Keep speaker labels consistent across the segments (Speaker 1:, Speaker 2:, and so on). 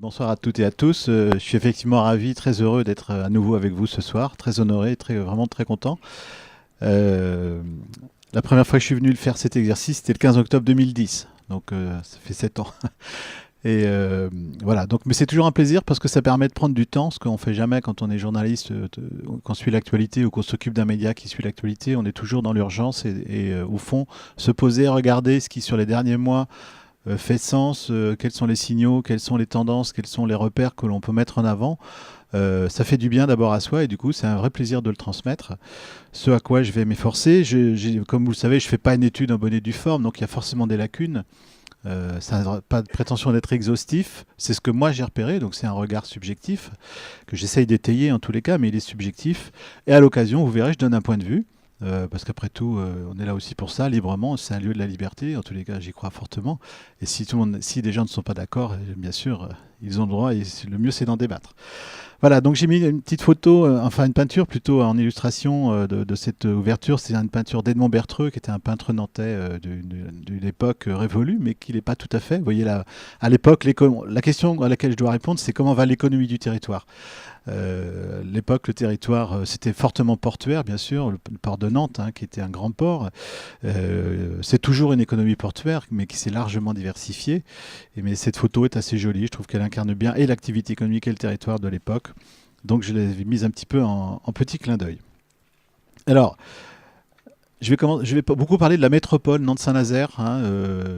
Speaker 1: Bonsoir à toutes et à tous. Je suis effectivement ravi, très heureux d'être à nouveau avec vous ce soir, très honoré, vraiment très content. Euh, la première fois que je suis venu le faire cet exercice, c'était le 15 octobre 2010, donc ça fait 7 ans. Et voilà, donc, mais c'est toujours un plaisir parce que ça permet de prendre du temps, ce qu'on ne fait jamais quand on est journaliste, qu'on suit l'actualité ou qu'on s'occupe d'un média qui suit l'actualité. On est toujours dans l'urgence et au fond, se poser, regarder ce qui sur les derniers mois fait sens, quels sont les signaux, quelles sont les tendances, quels sont les repères que l'on peut mettre en avant. Ça fait du bien d'abord à soi et du coup c'est un vrai plaisir de le transmettre. Ce à quoi je vais m'efforcer, comme vous le savez, je ne fais pas une étude en bonne et due forme, donc il y a forcément des lacunes. Ça n'a pas de prétention d'être exhaustif, c'est ce que moi j'ai repéré, donc c'est un regard subjectif que j'essaye d'étayer en tous les cas, mais il est subjectif. Et à l'occasion, vous verrez, je donne un point de vue. Parce qu'après tout, on est là aussi pour ça, librement, c'est un lieu de la liberté, en tous les cas j'y crois fortement. Et si des gens ne sont pas d'accord, bien sûr, ils ont le droit, et le mieux c'est d'en débattre. Voilà, donc j'ai mis une petite photo, enfin une peinture plutôt en illustration de cette ouverture. C'est une peinture d'Edmond Bertreux, qui était un peintre nantais d'une époque révolue, mais qui n'est pas tout à fait. Vous voyez, là, à l'époque, la question à laquelle je dois répondre, c'est comment va l'économie du territoire. L'époque, le territoire, c'était fortement portuaire, bien sûr, le port de Nantes, hein, qui était un grand port. C'est toujours une économie portuaire, mais qui s'est largement diversifiée. Mais cette photo est assez jolie, je trouve qu'elle incarne bien et l'activité économique et le territoire de l'époque. Donc je l'ai mise un petit peu en petit clin d'œil. Alors, je vais beaucoup parler de la métropole Nantes-Saint-Nazaire, hein,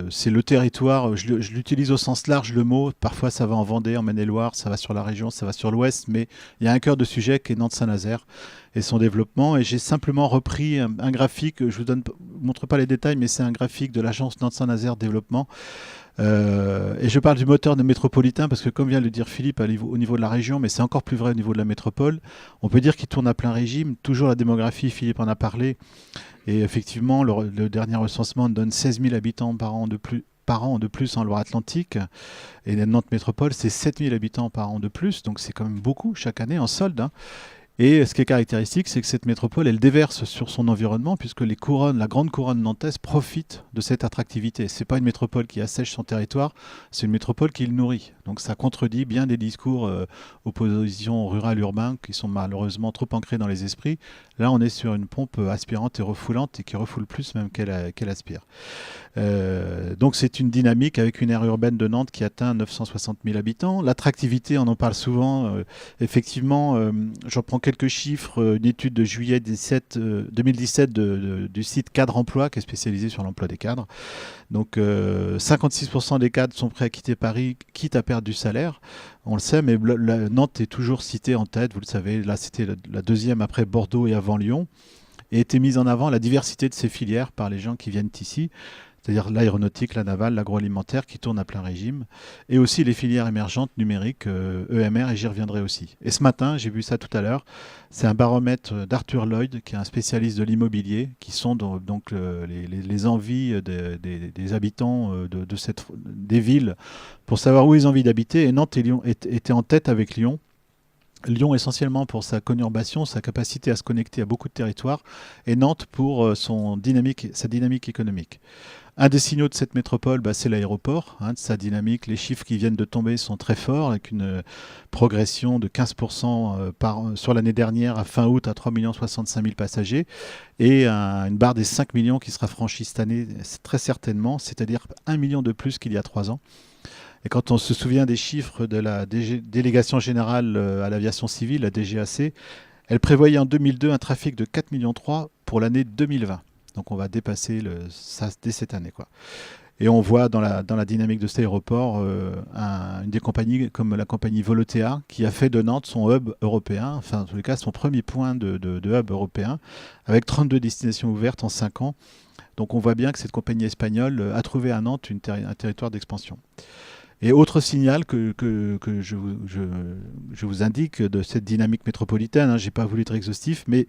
Speaker 1: c'est le territoire, je l'utilise au sens large le mot, parfois ça va en Vendée, en Maine-et-Loire, ça va sur la région, ça va sur l'ouest, mais il y a un cœur de sujet qui est Nantes-Saint-Nazaire et son développement. Et j'ai simplement repris un graphique, je vous montre pas les détails, mais c'est un graphique de l'agence Nantes-Saint-Nazaire Développement. Et je parle du moteur de métropolitain parce que, comme vient de le dire Philippe, au niveau de la région, mais c'est encore plus vrai au niveau de la métropole, on peut dire qu'il tourne à plein régime. Toujours la démographie, Philippe en a parlé. Et effectivement, le dernier recensement donne 16 000 habitants par an de plus en Loire-Atlantique. Et Nantes Métropole, c'est 7 000 habitants par an de plus. Donc c'est quand même beaucoup chaque année en solde, hein. Et ce qui est caractéristique, c'est que cette métropole, elle déverse sur son environnement, puisque la grande couronne nantaise profite de cette attractivité. C'est pas une métropole qui assèche son territoire, c'est une métropole qui le nourrit. Donc ça contredit bien des discours opposition rural-urbain qui sont malheureusement trop ancrés dans les esprits. Là, on est sur une pompe aspirante et refoulante, et qui refoule plus même qu'elle aspire. Donc c'est une dynamique avec une aire urbaine de Nantes qui atteint 960 000 habitants. L'attractivité, on en parle souvent. Effectivement, j'en prends quelques chiffres. Une étude de juillet 2017 du site Cadre Emploi, qui est spécialisé sur l'emploi des cadres. Donc 56% des cadres sont prêts à quitter Paris, quitte à perdre du salaire. On le sait, mais Nantes est toujours citée en tête. Vous le savez, là c'était la deuxième après Bordeaux et avant Lyon. Et était mise en avant la diversité de ces filières par les gens qui viennent ici, c'est-à-dire l'aéronautique, la navale, l'agroalimentaire qui tourne à plein régime, et aussi les filières émergentes numériques, EMR, et j'y reviendrai aussi. Et ce matin, j'ai vu ça tout à l'heure, c'est un baromètre d'Arthur Lloyd, qui est un spécialiste de l'immobilier, qui sont donc les envies des habitants des villes pour savoir où ils ont envie d'habiter, et Nantes et Lyon étaient en tête avec Lyon. Lyon essentiellement pour sa conurbation, sa capacité à se connecter à beaucoup de territoires, et Nantes pour sa dynamique économique. Un des signaux de cette métropole, c'est l'aéroport, hein, de sa dynamique. Les chiffres qui viennent de tomber sont très forts, avec une progression de 15% sur l'année dernière, à fin août, à 3 65 000 passagers, et une barre des 5 millions qui sera franchie cette année, très certainement, c'est-à-dire 1 million de plus qu'il y a 3 ans. Et quand on se souvient des chiffres de la Délégation générale à l'aviation civile, la DGAC, elle prévoyait en 2002 un trafic de 4,3 millions pour l'année 2020. Donc on va dépasser ça dès cette année, quoi. Et on voit dans la dynamique de cet aéroport une des compagnies comme la compagnie Volotea qui a fait de Nantes son hub européen, enfin en tous les cas son premier point de hub européen, avec 32 destinations ouvertes en 5 ans. Donc on voit bien que cette compagnie espagnole a trouvé à Nantes un territoire d'expansion. Et autre signal que je vous indique de cette dynamique métropolitaine, hein, je n'ai pas voulu être exhaustif, mais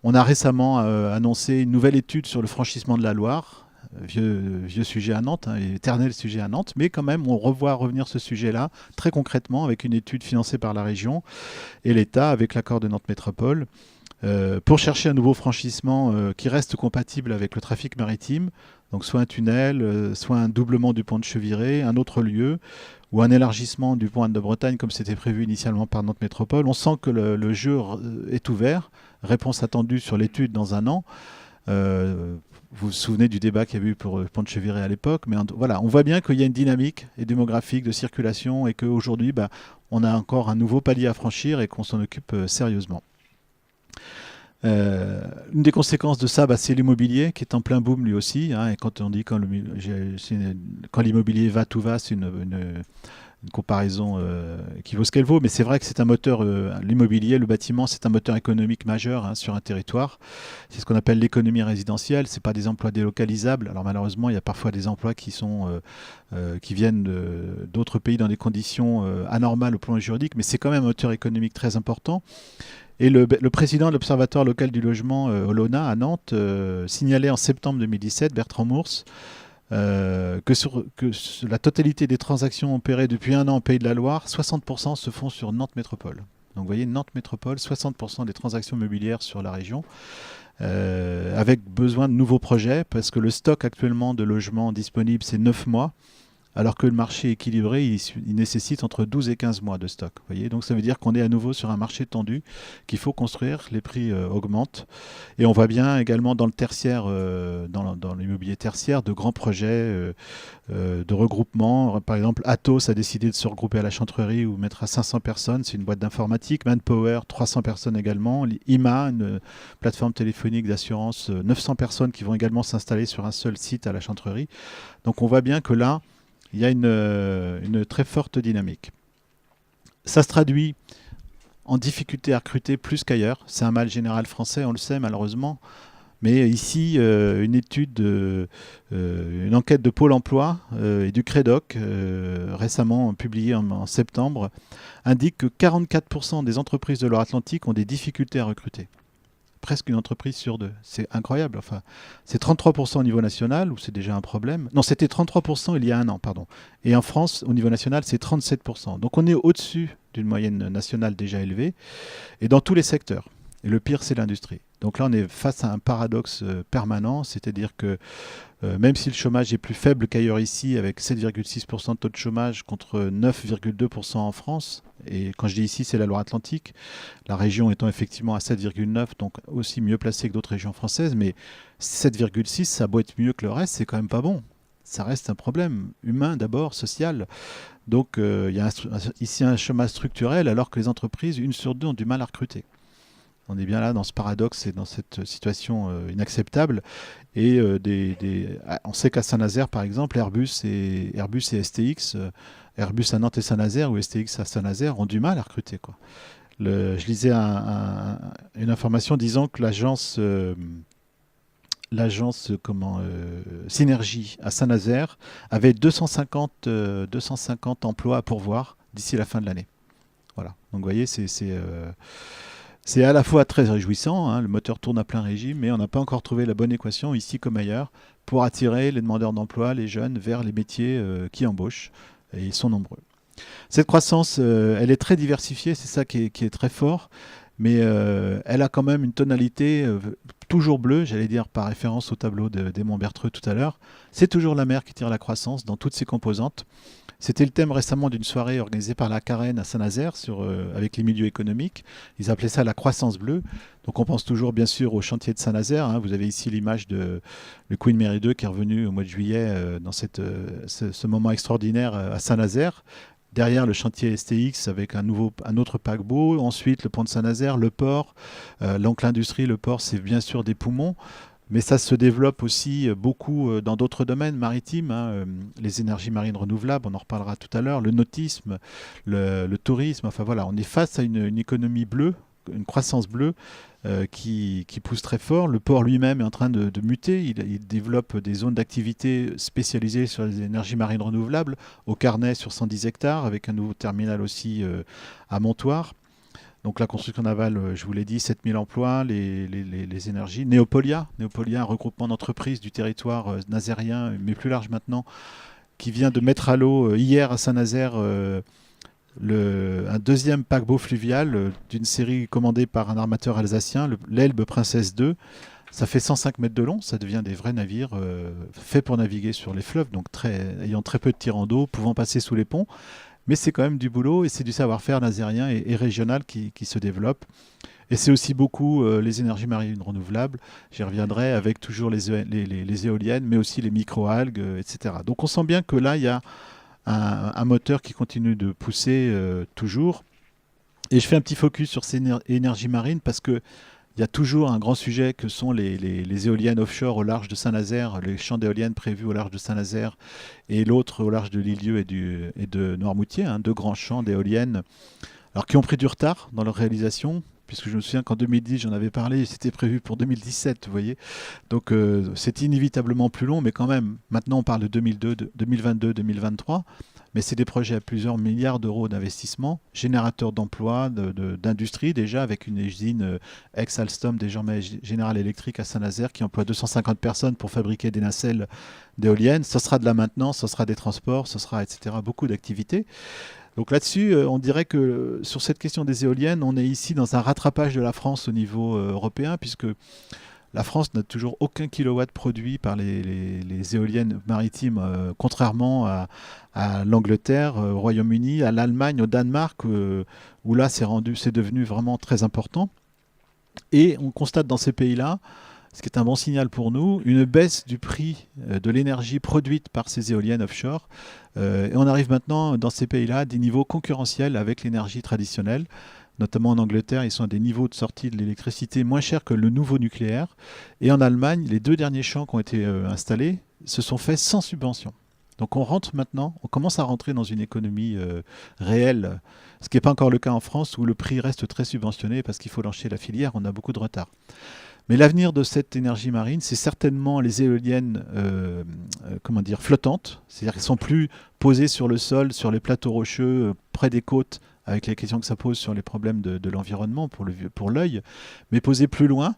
Speaker 1: on a récemment annoncé une nouvelle étude sur le franchissement de la Loire, vieux sujet à Nantes, hein, éternel sujet à Nantes, mais quand même on revoit revenir ce sujet-là très concrètement avec une étude financée par la région et l'État avec l'accord de Nantes Métropole. pour chercher un nouveau franchissement qui reste compatible avec le trafic maritime, donc soit un tunnel, soit un doublement du pont de Cheviré, un autre lieu, ou un élargissement du pont Anne de Bretagne comme c'était prévu initialement par Nantes Métropole. On sent que le jeu est ouvert, réponse attendue sur l'étude dans un an. Vous vous souvenez du débat qu'il y avait eu pour le pont de Cheviré à l'époque, mais voilà, on voit bien qu'il y a une dynamique et démographique de circulation et qu'aujourd'hui, on a encore un nouveau palier à franchir et qu'on s'en occupe sérieusement. Une des conséquences de ça, c'est l'immobilier qui est en plein boom lui aussi. Hein, et quand on dit quand l'immobilier va, tout va, c'est une comparaison qui vaut ce qu'elle vaut. Mais c'est vrai que c'est un moteur, l'immobilier, le bâtiment, c'est un moteur économique majeur sur un territoire. C'est ce qu'on appelle l'économie résidentielle. C'est pas des emplois délocalisables. Alors malheureusement, il y a parfois des emplois qui viennent d'autres pays dans des conditions anormales au plan juridique, mais c'est quand même un moteur économique très important. Et le président de l'Observatoire local du logement, Olona, à Nantes, signalait en septembre 2017, Bertrand Mours, que la totalité des transactions opérées depuis un an au Pays de la Loire, 60% se font sur Nantes Métropole. Donc vous voyez, Nantes Métropole, 60% des transactions immobilières sur la région, avec besoin de nouveaux projets, parce que le stock actuellement de logements disponibles, c'est 9 mois. Alors que le marché équilibré, il nécessite entre 12 et 15 mois de stock. Voyez, donc ça veut dire qu'on est à nouveau sur un marché tendu, qu'il faut construire, les prix augmentent. Et on voit bien également dans le tertiaire, dans l'immobilier tertiaire, de grands projets de regroupement. Par exemple, Atos a décidé de se regrouper à la Chantrerie ou mettre à 500 personnes. C'est une boîte d'informatique. Manpower, 300 personnes également. IMA, une plateforme téléphonique d'assurance, 900 personnes qui vont également s'installer sur un seul site à la Chantrerie. Donc on voit bien que là, il y a une très forte dynamique. Ça se traduit en difficulté à recruter plus qu'ailleurs. C'est un mal général français, on le sait malheureusement. Mais ici, une enquête de Pôle emploi et du Crédoc, récemment publiée en septembre, indique que 44% des entreprises de Loire-Atlantique ont des difficultés à recruter. Presque une entreprise sur deux. C'est incroyable. Enfin, c'est 33% au niveau national, où c'est déjà un problème. Non, c'était 33% il y a un an, pardon. Et en France, au niveau national, c'est 37%. Donc on est au-dessus d'une moyenne nationale déjà élevée, et dans tous les secteurs. Et le pire, c'est l'industrie. Donc là, on est face à un paradoxe permanent, c'est-à-dire que même si le chômage est plus faible qu'ailleurs ici, avec 7,6% de taux de chômage contre 9,2% en France, et quand je dis ici, c'est la Loire-Atlantique, la région étant effectivement à 7,9, donc aussi mieux placée que d'autres régions françaises, mais 7,6, ça a beau être mieux que le reste, c'est quand même pas bon. Ça reste un problème humain d'abord, social. Donc il y a ici un chômage structurel, alors que les entreprises, 1 sur 2, ont du mal à recruter. On est bien là dans ce paradoxe et dans cette situation inacceptable. Et on sait qu'à Saint-Nazaire, par exemple, Airbus et STX, Airbus à Nantes et Saint-Nazaire ou STX à Saint-Nazaire ont du mal à recruter, quoi. Je lisais une information disant que l'agence Synergie à Saint-Nazaire avait 250 emplois à pourvoir d'ici la fin de l'année. Voilà. Donc vous voyez, c'est à la fois très réjouissant, hein, le moteur tourne à plein régime, mais on n'a pas encore trouvé la bonne équation, ici comme ailleurs, pour attirer les demandeurs d'emploi, les jeunes, vers les métiers qui embauchent, et ils sont nombreux. Cette croissance, elle est très diversifiée, c'est ça qui est très fort, mais elle a quand même une tonalité toujours bleue, j'allais dire par référence au tableau d'Aimon Bertreux tout à l'heure. C'est toujours la mer qui tire la croissance dans toutes ses composantes. C'était le thème récemment d'une soirée organisée par la Carène à Saint-Nazaire avec les milieux économiques. Ils appelaient ça la croissance bleue. Donc on pense toujours bien sûr au chantier de Saint-Nazaire. Hein. Vous avez ici l'image de le Queen Mary 2 qui est revenu au mois de juillet dans ce moment extraordinaire à Saint-Nazaire. Derrière le chantier STX avec un autre paquebot. Ensuite le pont de Saint-Nazaire, le port. Donc l'industrie, le port, c'est bien sûr des poumons. Mais ça se développe aussi beaucoup dans d'autres domaines maritimes, hein, les énergies marines renouvelables, on en reparlera tout à l'heure, le nautisme, le tourisme. Enfin voilà, on est face à une économie bleue, une croissance bleue qui pousse très fort. Le port lui-même est en train de muter. Il développe des zones d'activité spécialisées sur les énergies marines renouvelables, au Carnet sur 110 hectares, avec un nouveau terminal aussi à Montoire. Donc la construction navale, je vous l'ai dit, 7000 emplois, les énergies. Neopolia, un regroupement d'entreprises du territoire nazérien, mais plus large maintenant, qui vient de mettre à l'eau hier à Saint-Nazaire un deuxième paquebot fluvial d'une série commandée par un armateur alsacien, l'Elbe Princesse 2. Ça fait 105 mètres de long, ça devient des vrais navires faits pour naviguer sur les fleuves, donc ayant très peu de tirants d'eau, pouvant passer sous les ponts. Mais c'est quand même du boulot et c'est du savoir-faire nazérien et régional qui se développe. Et c'est aussi beaucoup les énergies marines renouvelables, j'y reviendrai, avec toujours les éoliennes, mais aussi les microalgues, etc. Donc on sent bien que là, il y a un moteur qui continue de pousser toujours. Et je fais un petit focus sur ces énergies marines parce que il y a toujours un grand sujet que sont les éoliennes offshore au large de Saint-Nazaire, les champs d'éoliennes prévus au large de Saint-Nazaire et l'autre au large de Lilieu et de Noirmoutier, hein, deux grands champs d'éoliennes, alors qui ont pris du retard dans leur réalisation, puisque je me souviens qu'en 2010 j'en avais parlé, c'était prévu pour 2017, vous voyez. Donc c'est inévitablement plus long, mais quand même, maintenant on parle de 2022, 2023. Mais c'est des projets à plusieurs milliards d'euros d'investissement, générateurs d'emplois, d'industrie déjà, avec une usine ex-Alstom, désormais General Electric à Saint-Nazaire, qui emploie 250 personnes pour fabriquer des nacelles d'éoliennes. Ce sera de la maintenance, ce sera des transports, ce sera, etc., beaucoup d'activités. Donc là-dessus, on dirait que sur cette question des éoliennes, on est ici dans un rattrapage de la France au niveau européen, puisque la France n'a toujours aucun kilowatt produit par les éoliennes maritimes, contrairement à l'Angleterre, au Royaume-Uni, à l'Allemagne, au Danemark, où là c'est devenu vraiment très important. Et on constate dans ces pays-là, ce qui est un bon signal pour nous, une baisse du prix de l'énergie produite par ces éoliennes offshore. Et on arrive maintenant dans ces pays-là à des niveaux concurrentiels avec l'énergie traditionnelle. Notamment en Angleterre, ils sont à des niveaux de sortie de l'électricité moins chers que le nouveau nucléaire. Et en Allemagne, les deux derniers champs qui ont été installés se sont faits sans subvention. Donc on rentre maintenant, on commence à rentrer dans une économie réelle, ce qui n'est pas encore le cas en France où le prix reste très subventionné parce qu'il faut lancer la filière, on a beaucoup de retard. Mais l'avenir de cette énergie marine, c'est certainement les éoliennes flottantes, c'est-à-dire qu'elles ne sont plus posées sur le sol, sur les plateaux rocheux, près des côtes, avec les questions que ça pose sur les problèmes de l'environnement pour l'œil, mais posées plus loin,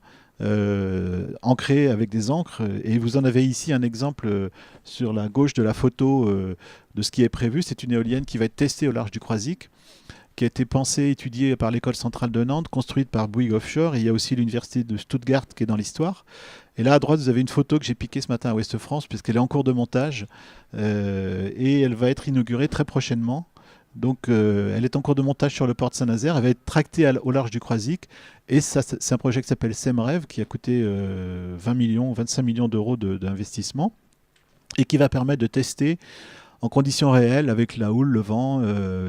Speaker 1: ancrées avec des ancres. Et vous en avez ici un exemple sur la gauche de la photo de ce qui est prévu. C'est une éolienne qui va être testée au large du Croisic, qui a été pensée, étudiée par l'école centrale de Nantes, construite par Bouygues Offshore. Et il y a aussi l'université de Stuttgart qui est dans l'histoire. Et là, à droite, vous avez une photo que j'ai piquée ce matin à Ouest France, puisqu'elle est en cours de montage. Et elle va être inaugurée très prochainement. Donc, elle est en cours de montage sur le port de Saint-Nazaire. Elle va être tractée au large du Croisic. Et ça, c'est un projet qui s'appelle SEMREV, qui a coûté 20 millions, 25 millions d'euros d'investissement. Et qui va permettre de tester en conditions réelles, avec la houle, le vent,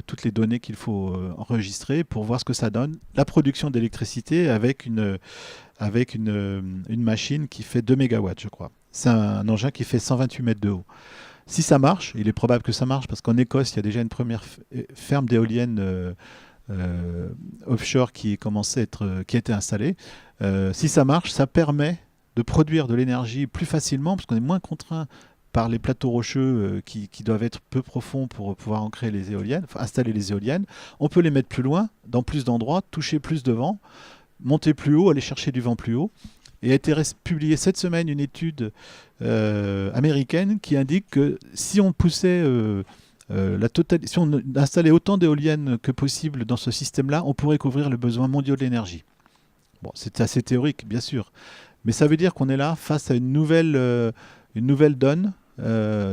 Speaker 1: toutes les données qu'il faut enregistrer pour voir ce que ça donne. La production d'électricité avec une machine qui fait 2 mégawatts, je crois. C'est un engin qui fait 128 mètres de haut. Si ça marche, il est probable que ça marche, parce qu'en Écosse, il y a déjà une première ferme d'éoliennes offshore qui a été installée. Si ça marche, ça permet de produire de l'énergie plus facilement, parce qu'on est moins contraint par les plateaux rocheux qui doivent être peu profonds pour pouvoir ancrer les éoliennes, enfin, installer les éoliennes. On peut les mettre plus loin, dans plus d'endroits, toucher plus de vent, monter plus haut, aller chercher du vent plus haut. Et a été publiée cette semaine une étude américaine qui indique que si on poussait si on installait autant d'éoliennes que possible dans ce système-là, on pourrait couvrir le besoin mondial d'énergie. Bon, c'est assez théorique, bien sûr, mais ça veut dire qu'on est là face à une nouvelle donne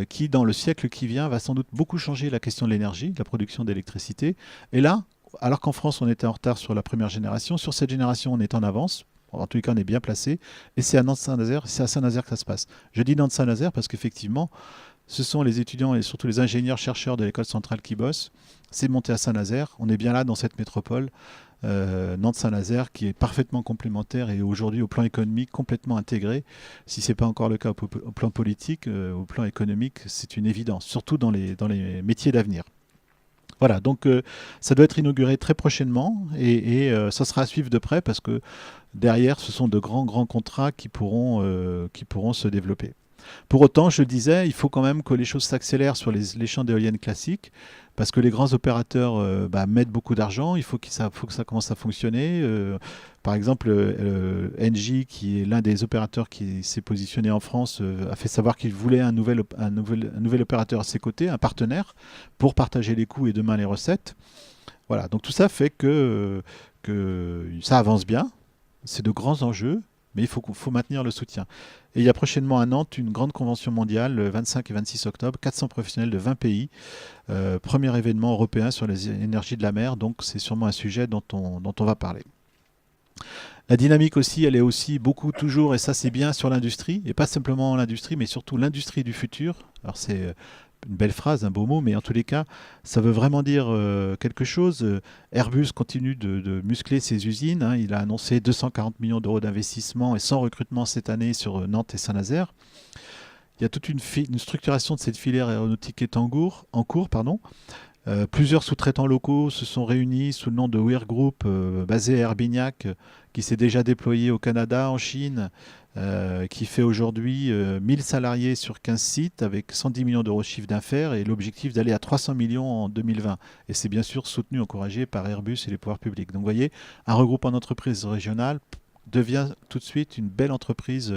Speaker 1: qui, dans le siècle qui vient, va sans doute beaucoup changer la question de l'énergie, de la production d'électricité. Et là, alors qu'en France, on était en retard sur la première génération, sur cette génération, on est en avance. En tous les cas, on est bien placé. Et c'est à Nantes-Saint-Nazaire, c'est à Saint-Nazaire que ça se passe. Je dis Nantes-Saint-Nazaire parce qu'effectivement, ce sont les étudiants et surtout les ingénieurs-chercheurs de l'école centrale qui bossent. C'est monté à Saint-Nazaire. On est bien là dans cette métropole, Nantes-Saint-Nazaire, qui est parfaitement complémentaire et aujourd'hui, au plan économique, complètement intégré. Si ce n'est pas encore le cas au plan politique, au plan économique, c'est une évidence, surtout dans les métiers d'avenir. Voilà, donc ça doit être inauguré très prochainement et ça sera à suivre de près parce que derrière, ce sont de grands contrats qui pourront se développer. Pour autant, je le disais, il faut quand même que les choses s'accélèrent sur les champs d'éoliennes classiques, parce que les grands opérateurs mettent beaucoup d'argent, il faut faut que ça commence à fonctionner. Par exemple, Engie, qui est l'un des opérateurs qui s'est positionné en France, a fait savoir qu'il voulait un nouvel opérateur à ses côtés, un partenaire, pour partager les coûts et demain les recettes. Voilà, donc tout ça fait que ça avance bien, c'est de grands enjeux, mais faut maintenir le soutien. Et il y a prochainement à Nantes une grande convention mondiale, le 25 et 26 octobre, 400 professionnels de 20 pays, premier événement européen sur les énergies de la mer, donc c'est sûrement un sujet dont on va parler. La dynamique aussi, elle est aussi beaucoup toujours, et ça c'est bien sur l'industrie, et pas simplement l'industrie, mais surtout l'industrie du futur. Alors c'est une belle phrase, un beau mot, mais en tous les cas, ça veut vraiment dire quelque chose. Airbus continue de muscler ses usines, hein. Il a annoncé 240 millions d'euros d'investissement et 100 recrutements cette année sur Nantes et Saint-Nazaire. Il y a toute une structuration de cette filière aéronautique qui est en cours, pardon. Plusieurs sous-traitants locaux se sont réunis sous le nom de Weir Group, basé à Herbignac, qui s'est déjà déployé au Canada, en Chine, qui fait aujourd'hui 1000 salariés sur 15 sites avec 110 millions d'euros de chiffre d'affaires et l'objectif d'aller à 300 millions en 2020. Et c'est bien sûr soutenu, encouragé par Airbus et les pouvoirs publics. Donc vous voyez, un regroupement d'entreprises régionales devient tout de suite une belle entreprise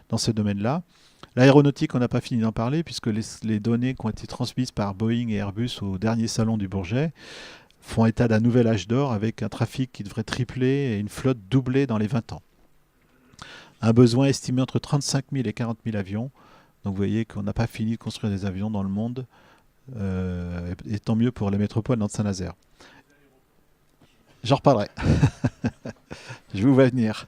Speaker 1: dans ce domaine-là. L'aéronautique, on n'a pas fini d'en parler, puisque les données qui ont été transmises par Boeing et Airbus au dernier salon du Bourget font état d'un nouvel âge d'or avec un trafic qui devrait tripler et une flotte doublée dans les 20 ans. Un besoin estimé entre 35 000 et 40 000 avions. Donc vous voyez qu'on n'a pas fini de construire des avions dans le monde. Et tant mieux pour les métropoles dans Saint-Nazaire. J'en reparlerai. Je vous vois venir.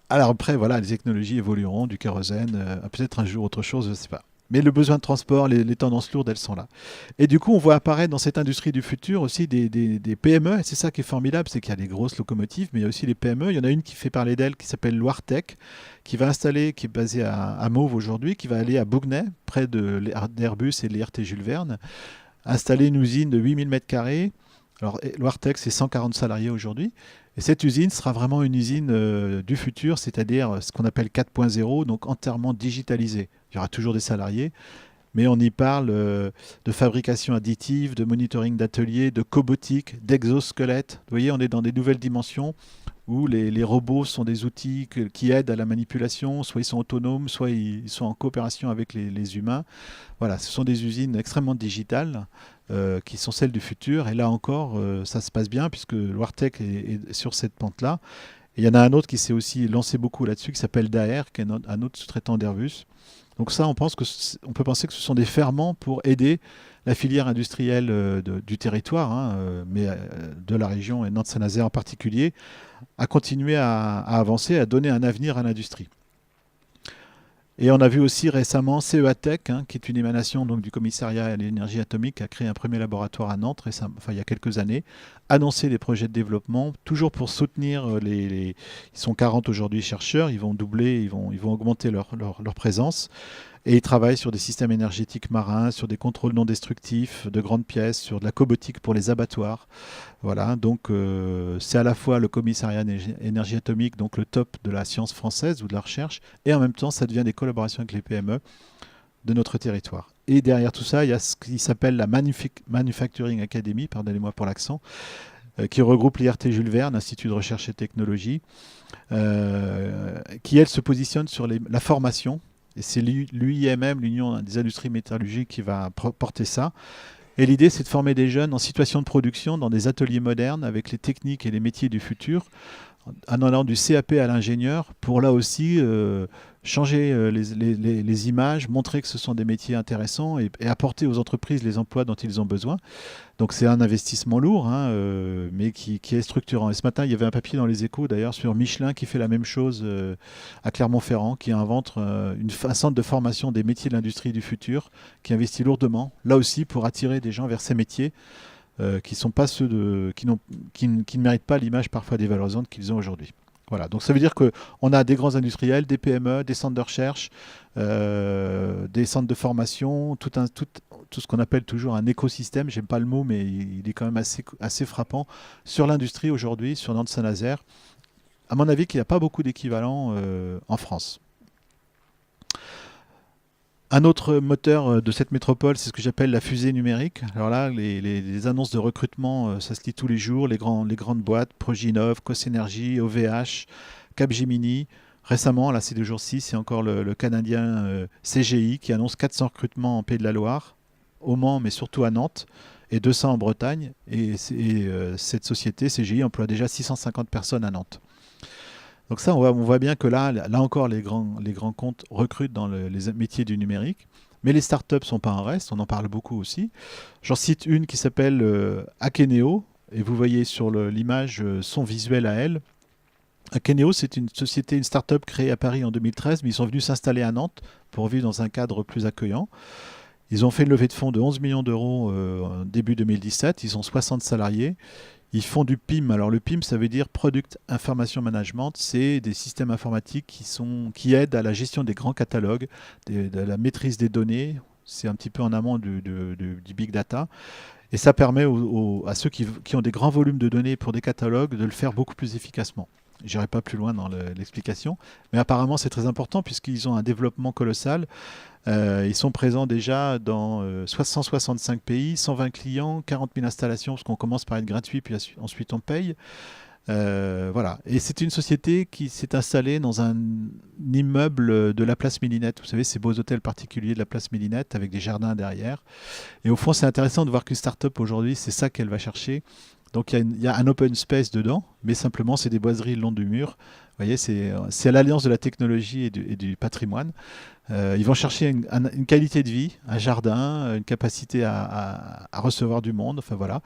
Speaker 1: Alors après, voilà, les technologies évolueront, du kérosène, peut-être un jour autre chose, je ne sais pas. Mais le besoin de transport, les tendances lourdes, elles sont là. Et du coup, on voit apparaître dans cette industrie du futur aussi des PME, et c'est ça qui est formidable, c'est qu'il y a des grosses locomotives, mais il y a aussi les PME. Il y en a une qui fait parler d'elle, qui s'appelle Loiretech, qui va installer, qui est basée à Mauves aujourd'hui, qui va aller à Bougnay, près d'Airbus et de l'IRT Jules Verne, installer une usine de 8000 m². Alors, Loiretech, c'est 140 salariés aujourd'hui. Et cette usine sera vraiment une usine du futur, c'est-à-dire ce qu'on appelle 4.0, donc entièrement digitalisée. Il y aura toujours des salariés, mais on y parle de fabrication additive, de monitoring d'ateliers, de cobotique, d'exosquelettes. Vous voyez, on est dans des nouvelles dimensions où les robots sont des outils qui aident à la manipulation, soit ils sont autonomes, soit ils sont en coopération avec les humains. Voilà, ce sont des usines extrêmement digitales qui sont celles du futur. Et là encore, ça se passe bien puisque Loiretech est sur cette pente-là. Et il y en a un autre qui s'est aussi lancé beaucoup là-dessus, qui s'appelle Daher, qui est un autre sous-traitant d'Airbus. Donc ça, on peut penser que ce sont des ferments pour aider la filière industrielle du territoire, hein, mais de la région et Nantes-Saint-Nazaire en particulier, à continuer à avancer, à donner un avenir à l'industrie. Et on a vu aussi récemment CEA Tech, hein, qui est une émanation donc, du commissariat à l'énergie atomique, a créé un premier laboratoire à Nantes il y a quelques années, annoncer des projets de développement, toujours pour soutenir ils sont 40 aujourd'hui chercheurs, ils vont doubler, ils vont augmenter leur présence. Et ils travaillent sur des systèmes énergétiques marins, sur des contrôles non destructifs de grandes pièces, sur de la cobotique pour les abattoirs. Voilà, donc c'est à la fois le commissariat énergie atomique, donc le top de la science française ou de la recherche, et en même temps ça devient des collaborations avec les PME de notre territoire. Et derrière tout ça, il y a ce qui s'appelle la Manufacturing Academy, pardonnez-moi pour l'accent, qui regroupe l'IRT Jules Verne, Institut de recherche et technologie, qui elle se positionne sur la formation. Et c'est l'UIMM, l'Union des industries métallurgiques, qui va porter ça. Et l'idée, c'est de former des jeunes en situation de production dans des ateliers modernes avec les techniques et les métiers du futur, en allant du CAP à l'ingénieur, pour là aussi changer les images, montrer que ce sont des métiers intéressants et apporter aux entreprises les emplois dont ils ont besoin. Donc c'est un investissement lourd, hein, mais qui est structurant. Et ce matin, il y avait un papier dans les Échos, d'ailleurs, sur Michelin qui fait la même chose à Clermont-Ferrand, qui invente un centre de formation des métiers de l'industrie du futur, qui investit lourdement, là aussi, pour attirer des gens vers ces métiers qui sont pas ceux qui ne méritent pas l'image parfois dévalorisante qu'ils ont aujourd'hui. Voilà, donc ça veut dire qu'on a des grands industriels, des PME, des centres de recherche, des centres de formation, tout ce qu'on appelle toujours un écosystème, j'aime pas le mot, mais il est quand même assez frappant sur l'industrie aujourd'hui, sur Nantes-Saint-Nazaire. À mon avis, qu'il n'y a pas beaucoup d'équivalents en France. Un autre moteur de cette métropole, c'est ce que j'appelle la fusée numérique. Alors là, les annonces de recrutement, ça se lit tous les jours. Les grandes boîtes, Proginov, Cosenergy, OVH, Capgemini. Récemment, là c'est le jour 6, c'est encore le Canadien CGI qui annonce 400 recrutements en Pays de la Loire, au Mans, mais surtout à Nantes, et 200 en Bretagne. Cette société, CGI, emploie déjà 650 personnes à Nantes. Donc ça, on voit bien que là encore, les grands comptes recrutent dans les métiers du numérique. Mais les startups ne sont pas en reste, on en parle beaucoup aussi. J'en cite une qui s'appelle Akeneo, et vous voyez sur l'image son visuel à elle. Akeneo, c'est une société, une startup créée à Paris en 2013, mais ils sont venus s'installer à Nantes pour vivre dans un cadre plus accueillant. Ils ont fait une levée de fonds de 11 millions d'euros en début 2017, ils ont 60 salariés. Ils font du PIM. Alors le PIM, ça veut dire Product Information Management. C'est des systèmes informatiques qui aident à la gestion des grands catalogues, de la maîtrise des données. C'est un petit peu en amont du big data. Et ça permet à ceux qui ont des grands volumes de données pour des catalogues de le faire beaucoup plus efficacement. Je n'irai pas plus loin dans l'explication. Mais apparemment, c'est très important puisqu'ils ont un développement colossal. Ils sont présents déjà dans 165 pays, 120 clients, 40 000 installations, parce qu'on commence par être gratuit, puis ensuite on paye. Voilà. Et c'est une société qui s'est installée dans un immeuble de la place Millinette. Vous savez, ces beaux hôtels particuliers de la place Millinette avec des jardins derrière. Et au fond, c'est intéressant de voir qu'une start-up aujourd'hui, c'est ça qu'elle va chercher. Donc il y a un open space dedans, mais simplement c'est des boiseries le long du mur. Vous voyez, c'est à l'alliance de la technologie et du patrimoine. Ils vont chercher une qualité de vie, un jardin, une capacité à recevoir du monde. Enfin voilà.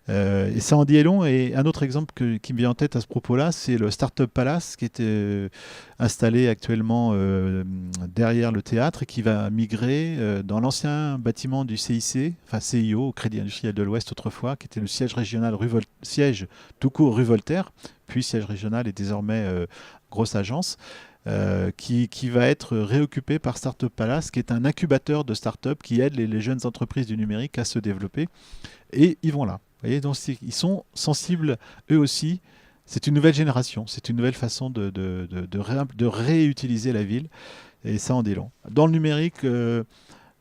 Speaker 1: Et ça en dit long. Et un autre exemple qui me vient en tête à ce propos-là, c'est le Startup Palace qui est installé actuellement derrière le théâtre et qui va migrer dans l'ancien bâtiment du CIC, enfin CIO, Crédit Industriel de l'Ouest autrefois, qui était le siège régional siège tout court rue Voltaire, puis siège régional et désormais grosse agence. Qui va être réoccupé par Startup Palace, qui est un incubateur de startups qui aide les jeunes entreprises du numérique à se développer. Et ils vont là. Vous voyez, donc ils sont sensibles, eux aussi. C'est une nouvelle génération, c'est une nouvelle façon de réutiliser la ville. Et ça en dit long. Dans le numérique,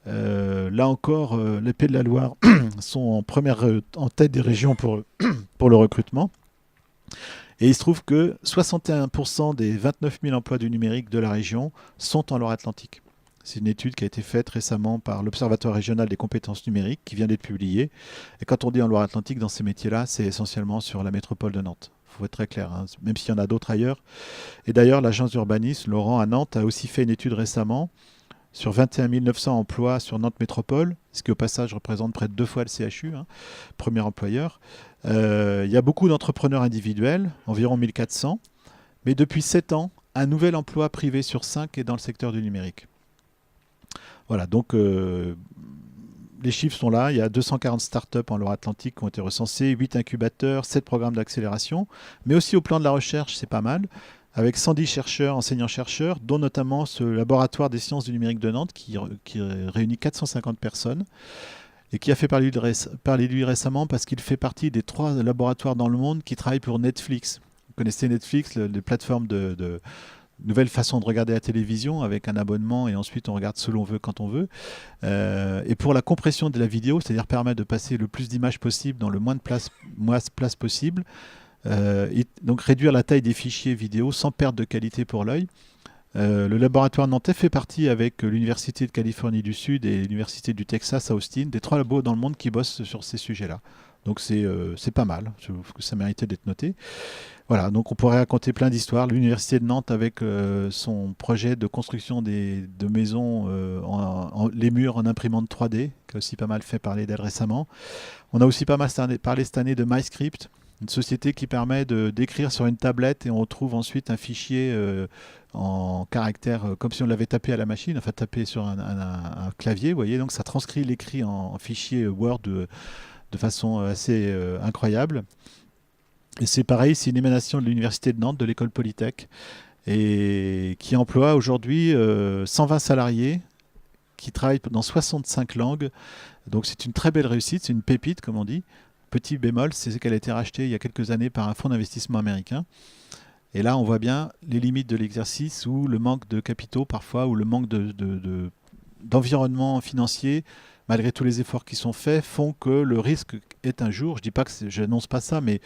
Speaker 1: là encore, les Pays de la Loire sont en tête des régions pour le recrutement. Et il se trouve que 61% des 29 000 emplois du numérique de la région sont en Loire-Atlantique. C'est une étude qui a été faite récemment par l'Observatoire régional des compétences numériques qui vient d'être publiée. Et quand on dit en Loire-Atlantique, dans ces métiers-là, c'est essentiellement sur la métropole de Nantes. Il faut être très clair, hein, même s'il y en a d'autres ailleurs. Et d'ailleurs, l'agence d'urbanisme, Laurent, à Nantes, a aussi fait une étude récemment sur 21 900 emplois sur Nantes Métropole, ce qui au passage représente près de 2 fois le CHU, hein, premier employeur. Il y a beaucoup d'entrepreneurs individuels, environ 1400, mais depuis 7 ans, un nouvel emploi privé sur 5 est dans le secteur du numérique. Voilà, donc les chiffres sont là, il y a 240 startups en Loire-Atlantique qui ont été recensées, 8 incubateurs, 7 programmes d'accélération, mais aussi au plan de la recherche, c'est pas mal, avec 110 chercheurs, enseignants-chercheurs, dont notamment ce laboratoire des sciences du numérique de Nantes qui réunit 450 personnes et qui a fait parler de lui récemment parce qu'il fait partie des 3 laboratoires dans le monde qui travaillent pour Netflix. Vous connaissez Netflix, les plateformes de nouvelle façon de regarder la télévision avec un abonnement et ensuite on regarde ce l'on veut quand on veut. Et pour la compression de la vidéo, c'est-à-dire permettre de passer le plus d'images possible dans le moins de place possible, et donc réduire la taille des fichiers vidéo sans perte de qualité pour l'œil. Le laboratoire nantais fait partie avec l'Université de Californie du Sud et l'Université du Texas à Austin, des 3 labos dans le monde qui bossent sur ces sujets-là. Donc c'est pas mal, je trouve que ça méritait d'être noté. Voilà, donc on pourrait raconter plein d'histoires. L'Université de Nantes avec son projet de construction de maisons, les murs en imprimante 3D, qui a aussi pas mal fait parler d'elle récemment. On a aussi pas mal parlé cette année de MyScript, une société qui permet d'écrire sur une tablette et on retrouve ensuite un fichier en caractère comme si on l'avait tapé à la machine, enfin tapé sur un clavier, vous voyez, donc ça transcrit l'écrit en fichier Word de façon assez incroyable. Et c'est pareil, c'est une émanation de l'Université de Nantes, de l'école Polytech, et qui emploie aujourd'hui 120 salariés qui travaillent dans 65 langues. Donc c'est une très belle réussite, c'est une pépite comme on dit. Petit bémol, c'est qu'elle a été rachetée il y a quelques années par un fonds d'investissement américain. Et là, on voit bien les limites de l'exercice ou le manque de capitaux parfois, ou le manque d'environnement financier, malgré tous les efforts qui sont faits, font que le risque est un jour, je dis pas que je n'annonce pas ça, mais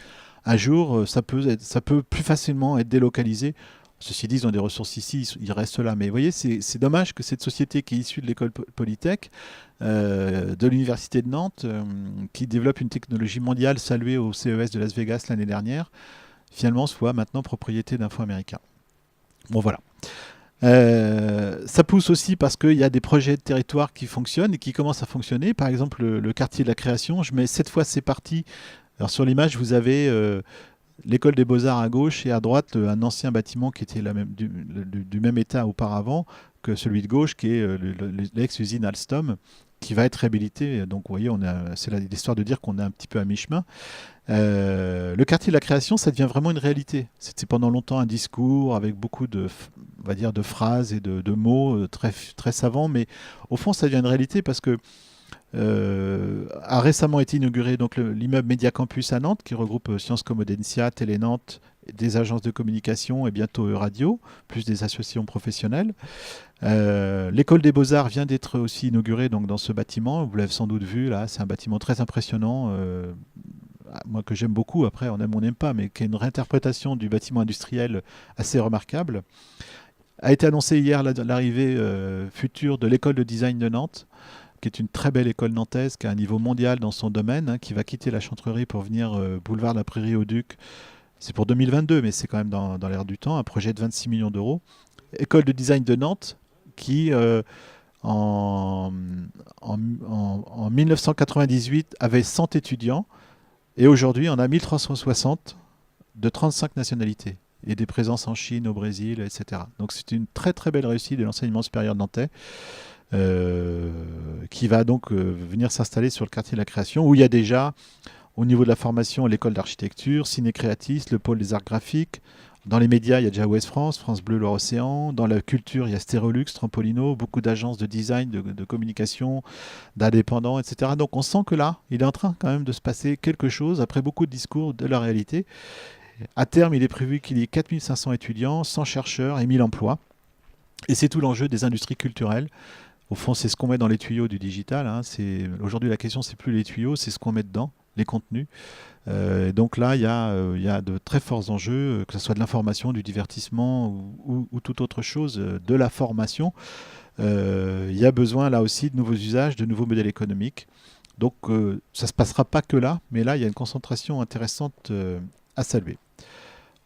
Speaker 1: un jour, ça peut plus facilement être délocalisé. Ceci dit, ils ont des ressources ici, ils restent là. Mais vous voyez, c'est dommage que cette société qui est issue de l'école Polytech, de l'université de Nantes, qui développe une technologie mondiale saluée au CES de Las Vegas l'année dernière, finalement soit maintenant propriété d'un fonds américain. Bon, voilà. Ça pousse aussi parce qu'il y a des projets de territoire qui fonctionnent et qui commencent à fonctionner. Par exemple, le quartier de la création, je mets 7 fois c'est parti. Alors sur l'image, vous avez l'école des beaux-arts à gauche et à droite un ancien bâtiment qui était du même état auparavant que celui de gauche, qui est l'ex-usine Alstom, qui va être réhabilité. Donc vous voyez, c'est l'histoire de dire qu'on est un petit peu à mi-chemin. Le quartier de la création, ça devient vraiment une réalité. C'était pendant longtemps un discours avec beaucoup on va dire, de phrases et de mots très, très savants, mais au fond, ça devient une réalité parce que a récemment été inauguré donc l'immeuble Média Campus à Nantes, qui regroupe Sciences Com Audencia, Télé Nantes, des agences de communication et bientôt Radio, plus des associations professionnelles. L'école des Beaux-Arts vient d'être aussi inaugurée donc, dans ce bâtiment. Vous l'avez sans doute vu, là, c'est un bâtiment très impressionnant. Moi que j'aime beaucoup, après on aime ou on n'aime pas, mais qui est une réinterprétation du bâtiment industriel assez remarquable. A été annoncé hier l'arrivée future de l'école de design de Nantes, qui est une très belle école nantaise, qui a un niveau mondial dans son domaine, hein, qui va quitter la Chantrerie pour venir boulevard de la Prairie au Duc. C'est pour 2022, mais c'est quand même dans l'air du temps, un projet de 26 millions d'euros. École de design de Nantes, qui en 1998 avait 100 étudiants, et aujourd'hui on a 1360 de 35 nationalités, et des présences en Chine, au Brésil, etc. Donc c'est une très très belle réussite de l'enseignement supérieur nantais. Qui va donc venir s'installer sur le quartier de la création, où il y a déjà, au niveau de la formation, l'école d'architecture, Ciné Créatis, le pôle des arts graphiques. Dans les médias, il y a déjà Ouest France, France Bleu, Loire-Océan. Dans la culture, il y a Stérolux, Trampolino, beaucoup d'agences de design, de communication, d'indépendants, etc. Donc on sent que là, il est en train quand même de se passer quelque chose, après beaucoup de discours de la réalité. À terme, il est prévu qu'il y ait 4500 étudiants, 100 chercheurs et 1000 emplois. Et c'est tout l'enjeu des industries culturelles. Au fond, c'est ce qu'on met dans les tuyaux du digital. Hein. Aujourd'hui, la question, c'est plus les tuyaux, c'est ce qu'on met dedans, les contenus. Donc là, il y a de très forts enjeux, que ce soit de l'information, du divertissement ou toute autre chose, de la formation. Il y a besoin là aussi de nouveaux usages, de nouveaux modèles économiques. Donc ça ne se passera pas que là, mais là, il y a une concentration intéressante à saluer.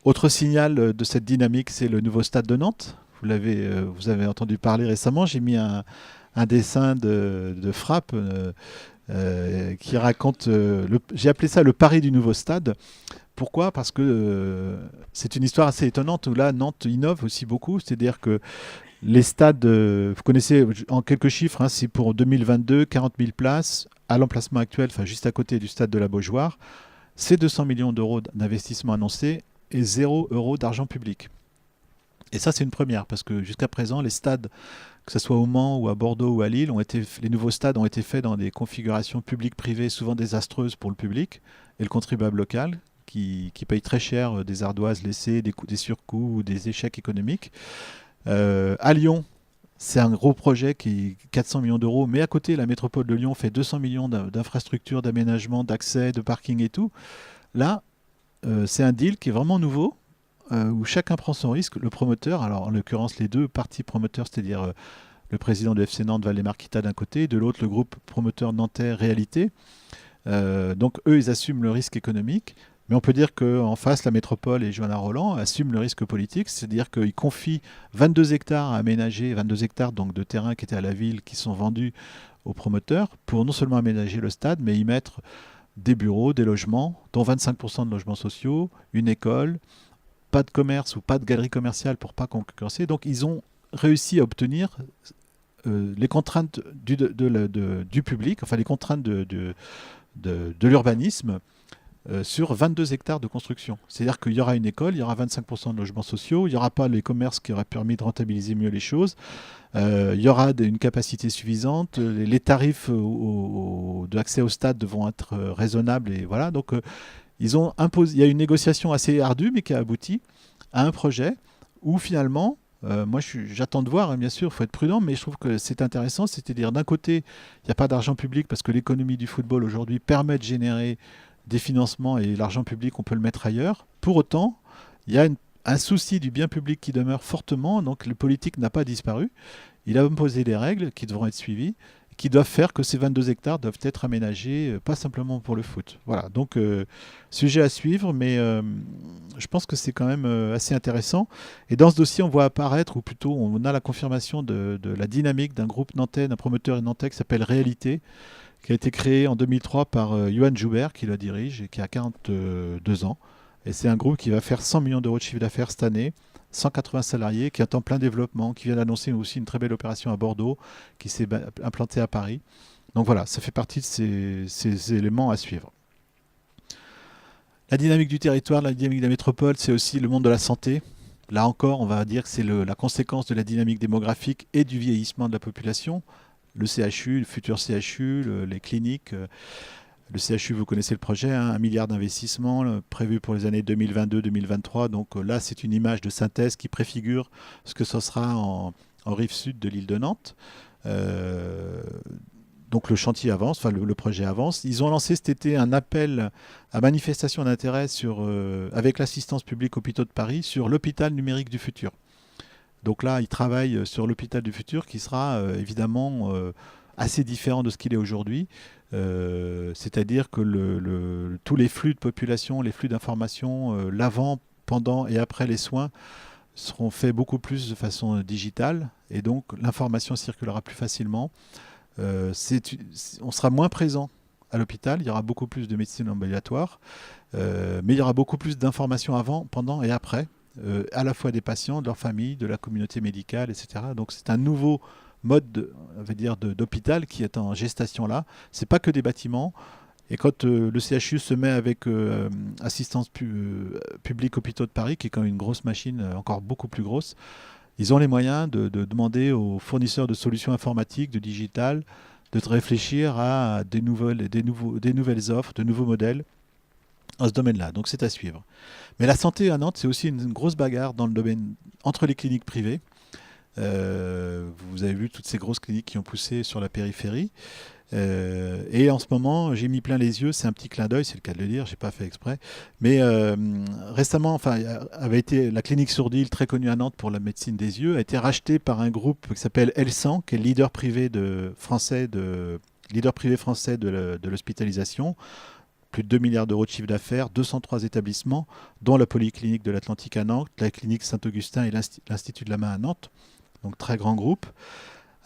Speaker 1: Autre signal de cette dynamique, c'est le nouveau stade de Nantes. Vous avez entendu parler récemment. J'ai mis un dessin de Frappe qui raconte. J'ai appelé ça le pari du nouveau stade. Pourquoi? Parce que c'est une histoire assez étonnante où là, Nantes innove aussi beaucoup. C'est-à-dire que les stades, vous connaissez en quelques chiffres, hein, c'est pour 2022, 40 000 places à l'emplacement actuel, enfin juste à côté du stade de la Beaujoire. C'est 200 millions d'euros d'investissement annoncé et 0 € d'argent public. Et ça, c'est une première, parce que jusqu'à présent, les stades, que ce soit au Mans ou à Bordeaux ou à Lille, les nouveaux stades ont été faits dans des configurations publiques-privées souvent désastreuses pour le public et le contribuable local, qui paye très cher des ardoises laissées, des surcoûts ou des échecs économiques. À Lyon, c'est un gros projet qui est 400 millions d'euros, mais à côté, la métropole de Lyon fait 200 millions d'infrastructures, d'aménagement, d'accès, de parking et tout. Là, c'est un deal qui est vraiment nouveau, où chacun prend son risque. Le promoteur, alors en l'occurrence les deux parties promoteurs, c'est-à-dire le président de FC Nantes, Valdemar Kita d'un côté, de l'autre le groupe promoteur nantais Réalité. Donc eux, ils assument le risque économique, mais on peut dire qu'en face, la métropole et Johanna Roland assument le risque politique, c'est-à-dire qu'ils confient 22 hectares à aménager, 22 hectares donc de terrain qui étaient à la ville, qui sont vendus aux promoteurs, pour non seulement aménager le stade, mais y mettre des bureaux, des logements, dont 25% de logements sociaux, une école, pas de commerce ou pas de galerie commerciale pour pas concurrencer. Donc ils ont réussi à obtenir les contraintes du public, enfin les contraintes de l'urbanisme sur 22 hectares de construction. C'est-à-dire qu'il y aura une école, il y aura 25% de logements sociaux, il n'y aura pas les commerces qui auraient permis de rentabiliser mieux les choses, il y aura une capacité suffisante, les tarifs d'accès au stade devront être raisonnables, et voilà. Donc Il y a une négociation assez ardue, mais qui a abouti à un projet où finalement, moi j'attends de voir, hein, bien sûr, il faut être prudent, mais je trouve que c'est intéressant. C'est-à-dire, d'un côté, il n'y a pas d'argent public parce que l'économie du football aujourd'hui permet de générer des financements et l'argent public, on peut le mettre ailleurs. Pour autant, il y a un souci du bien public qui demeure fortement, donc le politique n'a pas disparu. Il a imposé des règles qui devront être suivies, qui doivent faire que ces 22 hectares doivent être aménagés, pas simplement pour le foot. Voilà, donc sujet à suivre, mais je pense que c'est quand même assez intéressant. Et dans ce dossier, on voit apparaître, ou plutôt on a la confirmation de la dynamique d'un groupe nantais, d'un promoteur nantais qui s'appelle Réalité, qui a été créé en 2003 par Johan Joubert, qui la dirige et qui a 42 ans. Et c'est un groupe qui va faire 100 millions d'euros de chiffre d'affaires cette année, 180 salariés, qui est en plein développement, qui vient d'annoncer aussi une très belle opération à Bordeaux, qui s'est implantée à Paris. Donc voilà, ça fait partie de ces éléments à suivre. La dynamique du territoire, la dynamique de la métropole, c'est aussi le monde de la santé. Là encore, on va dire que c'est la conséquence de la dynamique démographique et du vieillissement de la population. Le CHU, le futur CHU, les cliniques. Le CHU, vous connaissez le projet, hein, 1 milliard d'investissements prévu pour les années 2022-2023. Donc là, c'est une image de synthèse qui préfigure ce que ce sera en rive sud de l'île de Nantes. Donc le chantier avance, enfin le projet avance. Ils ont lancé cet été un appel à manifestation d'intérêt avec l'assistance publique Hôpitaux de Paris sur l'hôpital numérique du futur. Donc là, ils travaillent sur l'hôpital du futur qui sera évidemment assez différent de ce qu'il est aujourd'hui. C'est-à-dire que tous les flux de population, les flux d'information, l'avant, pendant et après les soins seront faits beaucoup plus de façon digitale et donc l'information circulera plus facilement. On sera moins présent à l'hôpital, il y aura beaucoup plus de médecine ambulatoire, mais il y aura beaucoup plus d'informations avant, pendant et après, à la fois des patients, de leur famille, de la communauté médicale, etc. Donc c'est un nouveau mode, on va dire, d'hôpital qui est en gestation là. C'est pas que des bâtiments. Et quand le CHU se met avec Assistance publique Hôpitaux de Paris, qui est quand même une grosse machine, encore beaucoup plus grosse, ils ont les moyens de demander aux fournisseurs de solutions informatiques, de digital, de réfléchir à des nouvelles offres, de nouveaux modèles dans ce domaine-là. Donc c'est à suivre. Mais la santé à Nantes, c'est aussi une grosse bagarre dans le domaine entre les cliniques privées. Vous avez vu toutes ces grosses cliniques qui ont poussé sur la périphérie. Et en ce moment, j'ai mis plein les yeux, c'est un petit clin d'œil, c'est le cas de le dire, j'ai pas fait exprès. Mais récemment, enfin, la clinique Sourdil, très connue à Nantes pour la médecine des yeux, a été rachetée par un groupe qui s'appelle Elsan, qui est le leader privé français de l'hospitalisation. Plus de 2 milliards d'euros de chiffre d'affaires, 203 établissements, dont la Polyclinique de l'Atlantique à Nantes, la clinique Saint-Augustin et l'Institut de la Main à Nantes. Donc très grand groupe.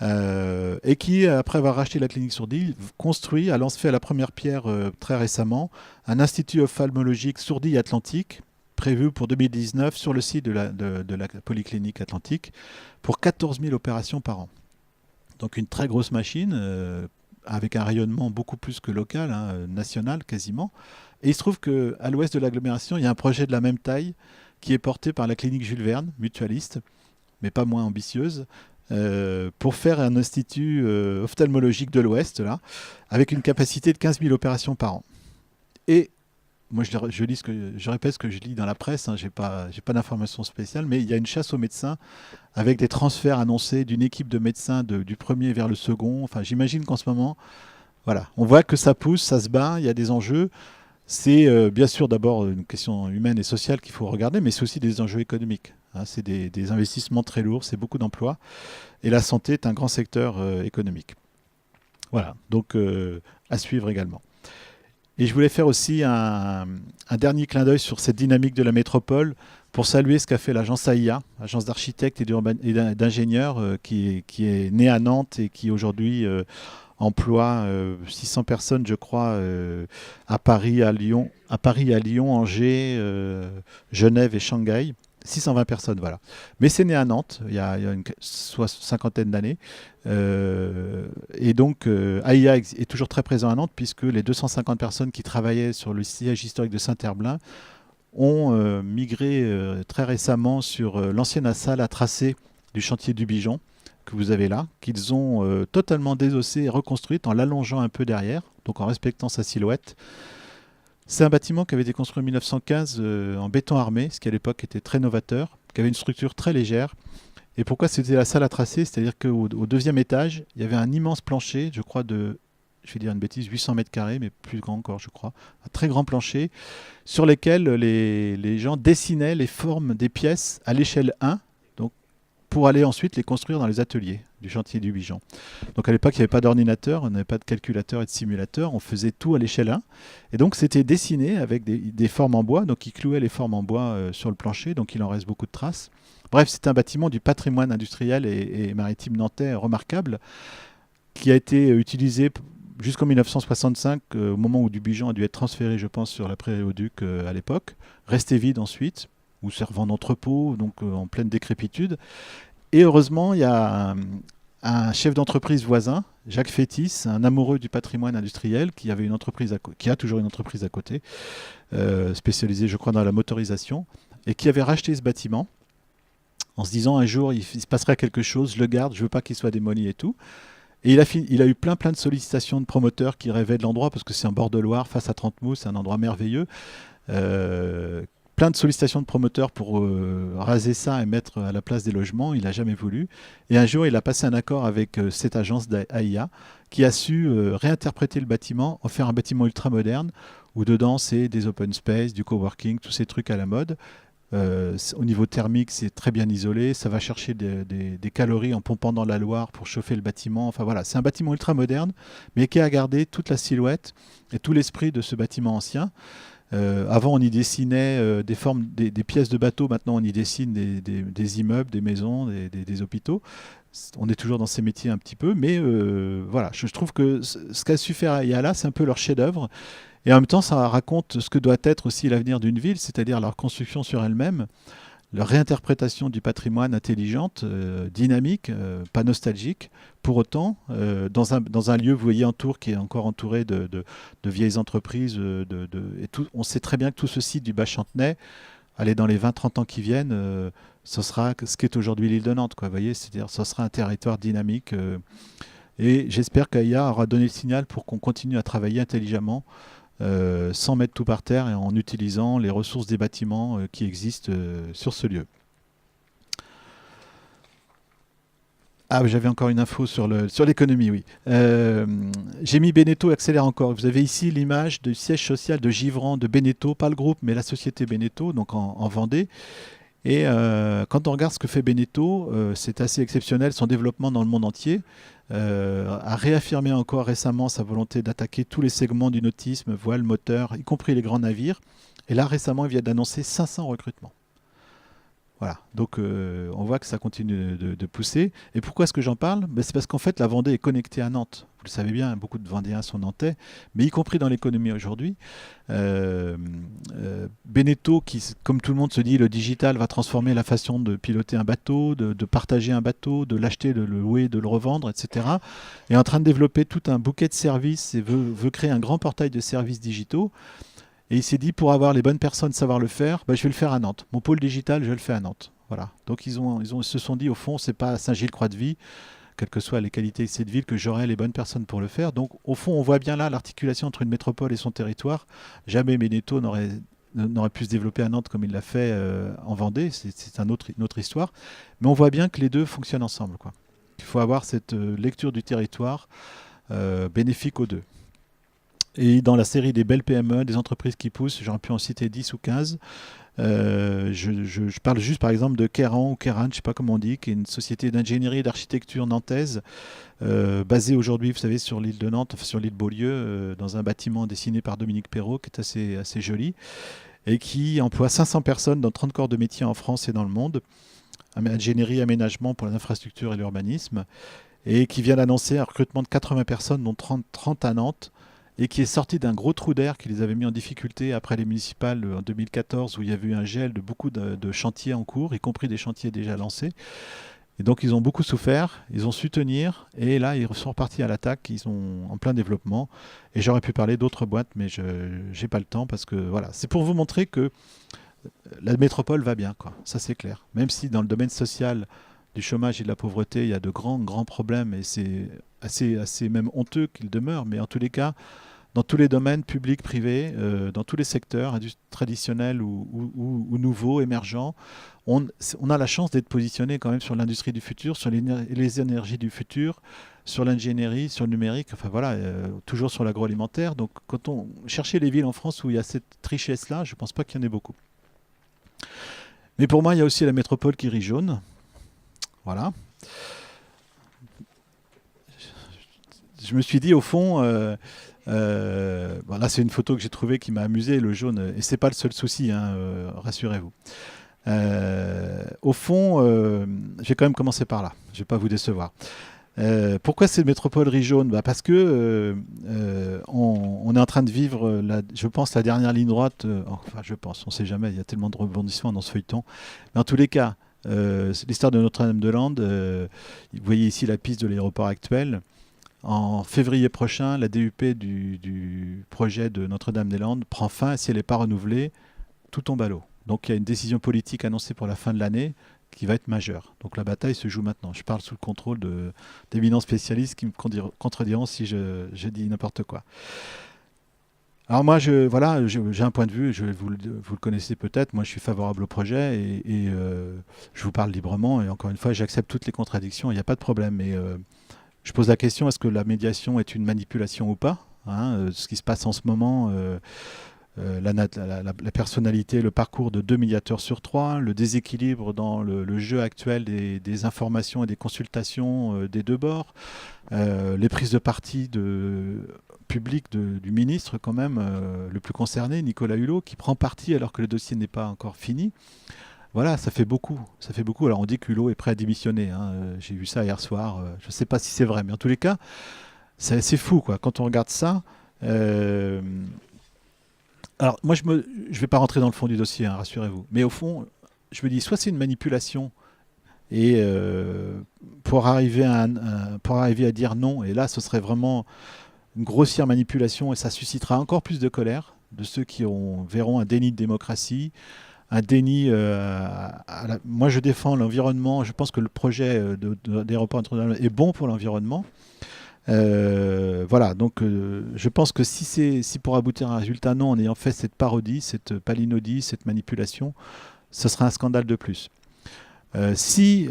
Speaker 1: Et qui, après avoir racheté la clinique Sourdil, a lancé à la première pierre très récemment un institut ophtalmologique Sourdil Atlantique, prévu pour 2019 sur le site de la Polyclinique Atlantique, pour 14 000 opérations par an. Donc une très grosse machine, avec un rayonnement beaucoup plus que local, hein, national quasiment. Et il se trouve qu'à l'ouest de l'agglomération, il y a un projet de la même taille qui est porté par la clinique Jules Verne, mutualiste, mais pas moins ambitieuse, pour faire un institut ophtalmologique de l'Ouest, là, avec une capacité de 15 000 opérations par an. Et moi, je répète ce que je lis dans la presse, hein, j'ai pas d'informations spéciales, mais il y a une chasse aux médecins avec des transferts annoncés d'une équipe de médecins du premier vers le second. Enfin, j'imagine qu'en ce moment, voilà, on voit que ça pousse, ça se bat, il y a des enjeux. C'est bien sûr d'abord une question humaine et sociale qu'il faut regarder, mais c'est aussi des enjeux économiques. Hein, c'est des investissements très lourds, c'est beaucoup d'emplois. Et la santé est un grand secteur économique. Voilà, donc à suivre également. Et je voulais faire aussi un dernier clin d'œil sur cette dynamique de la métropole pour saluer ce qu'a fait l'agence AIA, agence d'architectes et d'ingénieurs, qui est née à Nantes et qui aujourd'hui emploie 600 personnes, je crois, à Paris, à Lyon, Angers, Genève et Shanghai. 620 personnes, voilà. Mais c'est né à Nantes, il y a une cinquantaine d'années. Et donc, AIA est toujours très présent à Nantes, puisque les 250 personnes qui travaillaient sur le siège historique de Saint-Herblain ont migré très récemment sur l'ancienne salle à tracé du chantier du Bijon, que vous avez là, qu'ils ont totalement désossée et reconstruite en l'allongeant un peu derrière, donc en respectant sa silhouette. C'est un bâtiment qui avait été construit en 1915 en béton armé, ce qui à l'époque était très novateur, qui avait une structure très légère. Et pourquoi c'était la salle à tracer? C'est-à-dire qu'au deuxième étage, il y avait un immense plancher, je crois je vais dire une bêtise, 800 mètres carrés, mais plus grand encore, je crois. Un très grand plancher sur lequel les gens dessinaient les formes des pièces à l'échelle 1, donc pour aller ensuite les construire dans les ateliers du chantier du Bijan. Donc à l'époque, il n'y avait pas d'ordinateur, on n'avait pas de calculateur et de simulateur, on faisait tout à l'échelle 1. Et donc c'était dessiné avec des formes en bois, donc ils clouaient les formes en bois sur le plancher, donc il en reste beaucoup de traces. Bref, c'est un bâtiment du patrimoine industriel et maritime nantais remarquable qui a été utilisé jusqu'en 1965, au moment où Dubigeon a dû être transféré, je pense, sur la prairie au Duc à l'époque, resté vide ensuite, ou servant d'entrepôt, donc en pleine décrépitude. Et heureusement, il y a un chef d'entreprise voisin, Jacques Fétis, un amoureux du patrimoine industriel, qui avait une entreprise qui a toujours une entreprise à côté, spécialisée, je crois, dans la motorisation, et qui avait racheté ce bâtiment en se disant un jour il se passerait quelque chose, je le garde, je veux pas qu'il soit démoli et tout. Et il a eu plein de sollicitations de promoteurs qui rêvaient de l'endroit parce que c'est en bord de Loire, face à Trente-Mousses, c'est un endroit merveilleux. Plein de sollicitations de promoteurs pour raser ça et mettre à la place des logements. Il n'a jamais voulu. Et un jour, il a passé un accord avec cette agence d'AIA qui a su réinterpréter le bâtiment, en faire un bâtiment ultra moderne où dedans c'est des open space, du coworking, tous ces trucs à la mode. Au niveau thermique, c'est très bien isolé. Ça va chercher des calories en pompant dans la Loire pour chauffer le bâtiment. Enfin voilà, c'est un bâtiment ultra moderne, mais qui a gardé toute la silhouette et tout l'esprit de ce bâtiment ancien. Avant, on y dessinait des formes, des pièces de bateaux. Maintenant, on y dessine des immeubles, des maisons, des hôpitaux. On est toujours dans ces métiers un petit peu, mais voilà, je trouve que ce qu'a su faire Ayala, c'est un peu leur chef-d'œuvre. Et en même temps, ça raconte ce que doit être aussi l'avenir d'une ville, c'est-à-dire leur construction sur elle-même, leur réinterprétation du patrimoine intelligente, dynamique, pas nostalgique. Pour autant, dans un lieu, vous voyez, en Tours, qui est encore entouré de vieilles entreprises, et tout, on sait très bien que tout ce site du Bas-Chantenay, allez, dans les 20-30 ans qui viennent, ce sera ce qu'est aujourd'hui l'île de Nantes, quoi, vous voyez, c'est-à-dire ce sera un territoire dynamique. Et j'espère qu'AIA aura donné le signal pour qu'on continue à travailler intelligemment sans mettre tout par terre et en utilisant les ressources des bâtiments qui existent sur ce lieu. Ah, j'avais encore une info sur l'économie, oui. J'ai mis Beneteau accélère encore. Vous avez ici l'image du siège social de Givran de Beneteau, pas le groupe, mais la société Beneteau, donc en Vendée. Et quand on regarde ce que fait Beneteau, c'est assez exceptionnel, son développement dans le monde entier. A réaffirmé encore récemment sa volonté d'attaquer tous les segments du nautisme, voile, moteur, y compris les grands navires. Et là, récemment, il vient d'annoncer 500 recrutements. Voilà, donc on voit que ça continue de pousser. Et pourquoi est-ce que j'en parle? C'est parce qu'en fait, la Vendée est connectée à Nantes. Vous le savez bien, beaucoup de Vendéens sont nantais, mais y compris dans l'économie aujourd'hui. Beneteau, qui, comme tout le monde se dit, le digital va transformer la façon de piloter un bateau, de partager un bateau, de l'acheter, de le louer, de le revendre, etc., est en train de développer tout un bouquet de services et veut créer un grand portail de services digitaux. Et il s'est dit, pour avoir les bonnes personnes, savoir le faire, je vais le faire à Nantes. Mon pôle digital, je le fais à Nantes. Voilà. Donc ils se sont dit, au fond, c'est pas à Saint-Gilles-Croix-de-Vie, quelles que soient les qualités de cette ville, que j'aurai les bonnes personnes pour le faire. Donc au fond, on voit bien là l'articulation entre une métropole et son territoire. Jamais Beneteau n'aurait pu se développer à Nantes comme il l'a fait en Vendée. C'est une autre histoire. Mais on voit bien que les deux fonctionnent ensemble, quoi. Il faut avoir cette lecture du territoire bénéfique aux deux. Et dans la série des belles PME, des entreprises qui poussent, j'aurais pu en citer 10 ou 15. Je parle juste par exemple de Keran ou Keran, je ne sais pas comment on dit, qui est une société d'ingénierie et d'architecture nantaise, basée aujourd'hui, vous savez, sur l'île de Nantes, enfin, sur l'île Beaulieu, dans un bâtiment dessiné par Dominique Perrault, qui est assez joli, et qui emploie 500 personnes dans 30 corps de métiers en France et dans le monde, ingénierie, aménagement pour l'infrastructure et l'urbanisme, et qui vient d'annoncer un recrutement de 80 personnes, dont 30 à Nantes, et qui est sorti d'un gros trou d'air qui les avait mis en difficulté après les municipales en 2014, où il y avait eu un gel de beaucoup de chantiers en cours, y compris des chantiers déjà lancés. Et donc ils ont beaucoup souffert, ils ont su tenir, et là ils sont repartis à l'attaque, ils sont en plein développement. Et j'aurais pu parler d'autres boîtes, mais je n'ai pas le temps, parce que voilà, c'est pour vous montrer que la métropole va bien, quoi. Ça c'est clair. Même si dans le domaine social, du chômage et de la pauvreté, il y a de grands problèmes, et c'est assez même honteux qu'ils demeurent, mais en tous les cas, dans tous les domaines, publics, privés, dans tous les secteurs, traditionnels ou nouveaux, émergents. On a la chance d'être positionné quand même sur l'industrie du futur, sur les énergies du futur, sur l'ingénierie, sur le numérique, enfin voilà, toujours sur l'agroalimentaire. Donc quand on cherchait les villes en France où il y a cette richesse-là, je ne pense pas qu'il y en ait beaucoup. Mais pour moi, il y a aussi la métropole qui rit jaune. Voilà. Je me suis dit, au fond, bon, là c'est une photo que j'ai trouvée qui m'a amusé, le jaune, et c'est pas le seul souci, hein, rassurez-vous. Au fond, je vais quand même commencer par là, je vais pas vous décevoir. Pourquoi c'est métropole rit jaune? Parce que on est en train de vivre, je pense, la dernière ligne droite, enfin je pense, on ne sait jamais, il y a tellement de rebondissements dans ce feuilleton, mais en tous les cas, c'est l'histoire de Notre-Dame-de-Lande, vous voyez ici la piste de l'aéroport actuel. En février prochain, la DUP du projet de Notre-Dame-des-Landes prend fin et si elle n'est pas renouvelée, tout tombe à l'eau. Donc il y a une décision politique annoncée pour la fin de l'année qui va être majeure. Donc la bataille se joue maintenant. Je parle sous le contrôle d'éminents spécialistes qui me contrediront si je dis n'importe quoi. Alors moi, voilà, j'ai un point de vue, vous le connaissez peut-être, moi je suis favorable au projet et je vous parle librement et encore une fois, j'accepte toutes les contradictions, il n'y a pas de problème. Mais je pose la question, est-ce que la médiation est une manipulation ou pas, hein, ce qui se passe en ce moment, la personnalité, le parcours de 2 médiateurs sur 3, le déséquilibre dans le jeu actuel des informations et des consultations des deux bords, les prises de parti publiques du ministre quand même, le plus concerné, Nicolas Hulot, qui prend parti alors que le dossier n'est pas encore fini. Voilà, ça fait beaucoup. Ça fait beaucoup. Alors on dit que Hulot est prêt à démissionner, hein. J'ai vu ça hier soir. Je ne sais pas si c'est vrai, mais en tous les cas, c'est assez fou, quoi. Quand on regarde ça. Alors moi, je ne vais pas rentrer dans le fond du dossier, hein, rassurez-vous. Mais au fond, je me dis, soit c'est une manipulation et pour arriver à dire non, et là, ce serait vraiment une grossière manipulation et ça suscitera encore plus de colère de ceux qui verront un déni de démocratie. Un déni. Moi, je défends l'environnement. Je pense que le projet d'aéroport Notre-Dame est bon pour l'environnement. Voilà. Donc, je pense que si pour aboutir à un résultat non, en ayant fait cette parodie, cette palinodie, cette manipulation, ce serait un scandale de plus. Si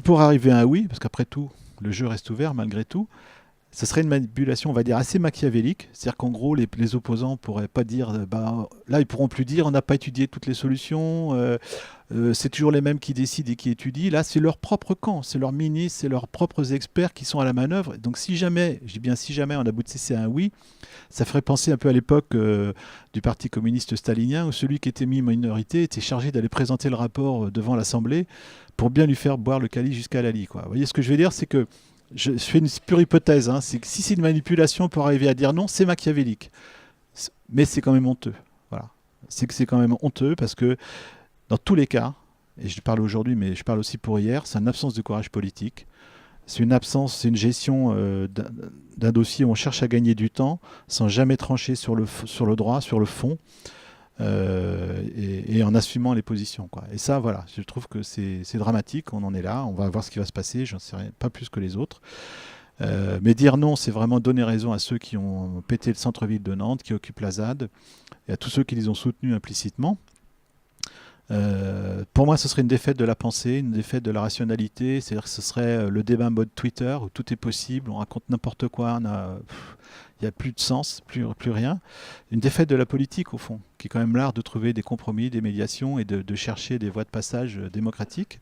Speaker 1: pour arriver à un oui, parce qu'après tout, le jeu reste ouvert malgré tout, ce serait une manipulation, on va dire, assez machiavélique. C'est-à-dire qu'en gros, les opposants ne pourraient pas dire, là, ils pourront plus dire, on n'a pas étudié toutes les solutions, c'est toujours les mêmes qui décident et qui étudient. Là, c'est leur propre camp, c'est leurs ministres, c'est leurs propres experts qui sont à la manœuvre. Donc si jamais, je dis bien si jamais on aboutissait à un oui, ça ferait penser un peu à l'époque du Parti communiste stalinien, où celui qui était mis minorité était chargé d'aller présenter le rapport devant l'Assemblée pour bien lui faire boire le calice jusqu'à la lie, quoi. Vous voyez ce que je veux dire, c'est que je fais une pure hypothèse, hein, c'est que si c'est une manipulation pour arriver à dire non, c'est machiavélique. Mais c'est quand même honteux. Voilà. C'est que c'est quand même honteux parce que dans tous les cas, et je parle aujourd'hui, mais je parle aussi pour hier, c'est une absence de courage politique. C'est une gestion d'un dossier où on cherche à gagner du temps sans jamais trancher sur le droit, sur le fond. Et en assumant les positions, quoi. Et ça, voilà, je trouve que c'est dramatique, on en est là, on va voir ce qui va se passer, j'en sais rien, pas plus que les autres. Mais dire non, c'est vraiment donner raison à ceux qui ont pété le centre-ville de Nantes, qui occupent la ZAD, et à tous ceux qui les ont soutenus implicitement. Pour moi, ce serait une défaite de la pensée, une défaite de la rationalité, c'est-à-dire que ce serait le débat mode Twitter, où tout est possible, on raconte n'importe quoi, il n'y a plus de sens, plus rien. Une défaite de la politique, au fond, qui est quand même l'art de trouver des compromis, des médiations et de chercher des voies de passage démocratiques.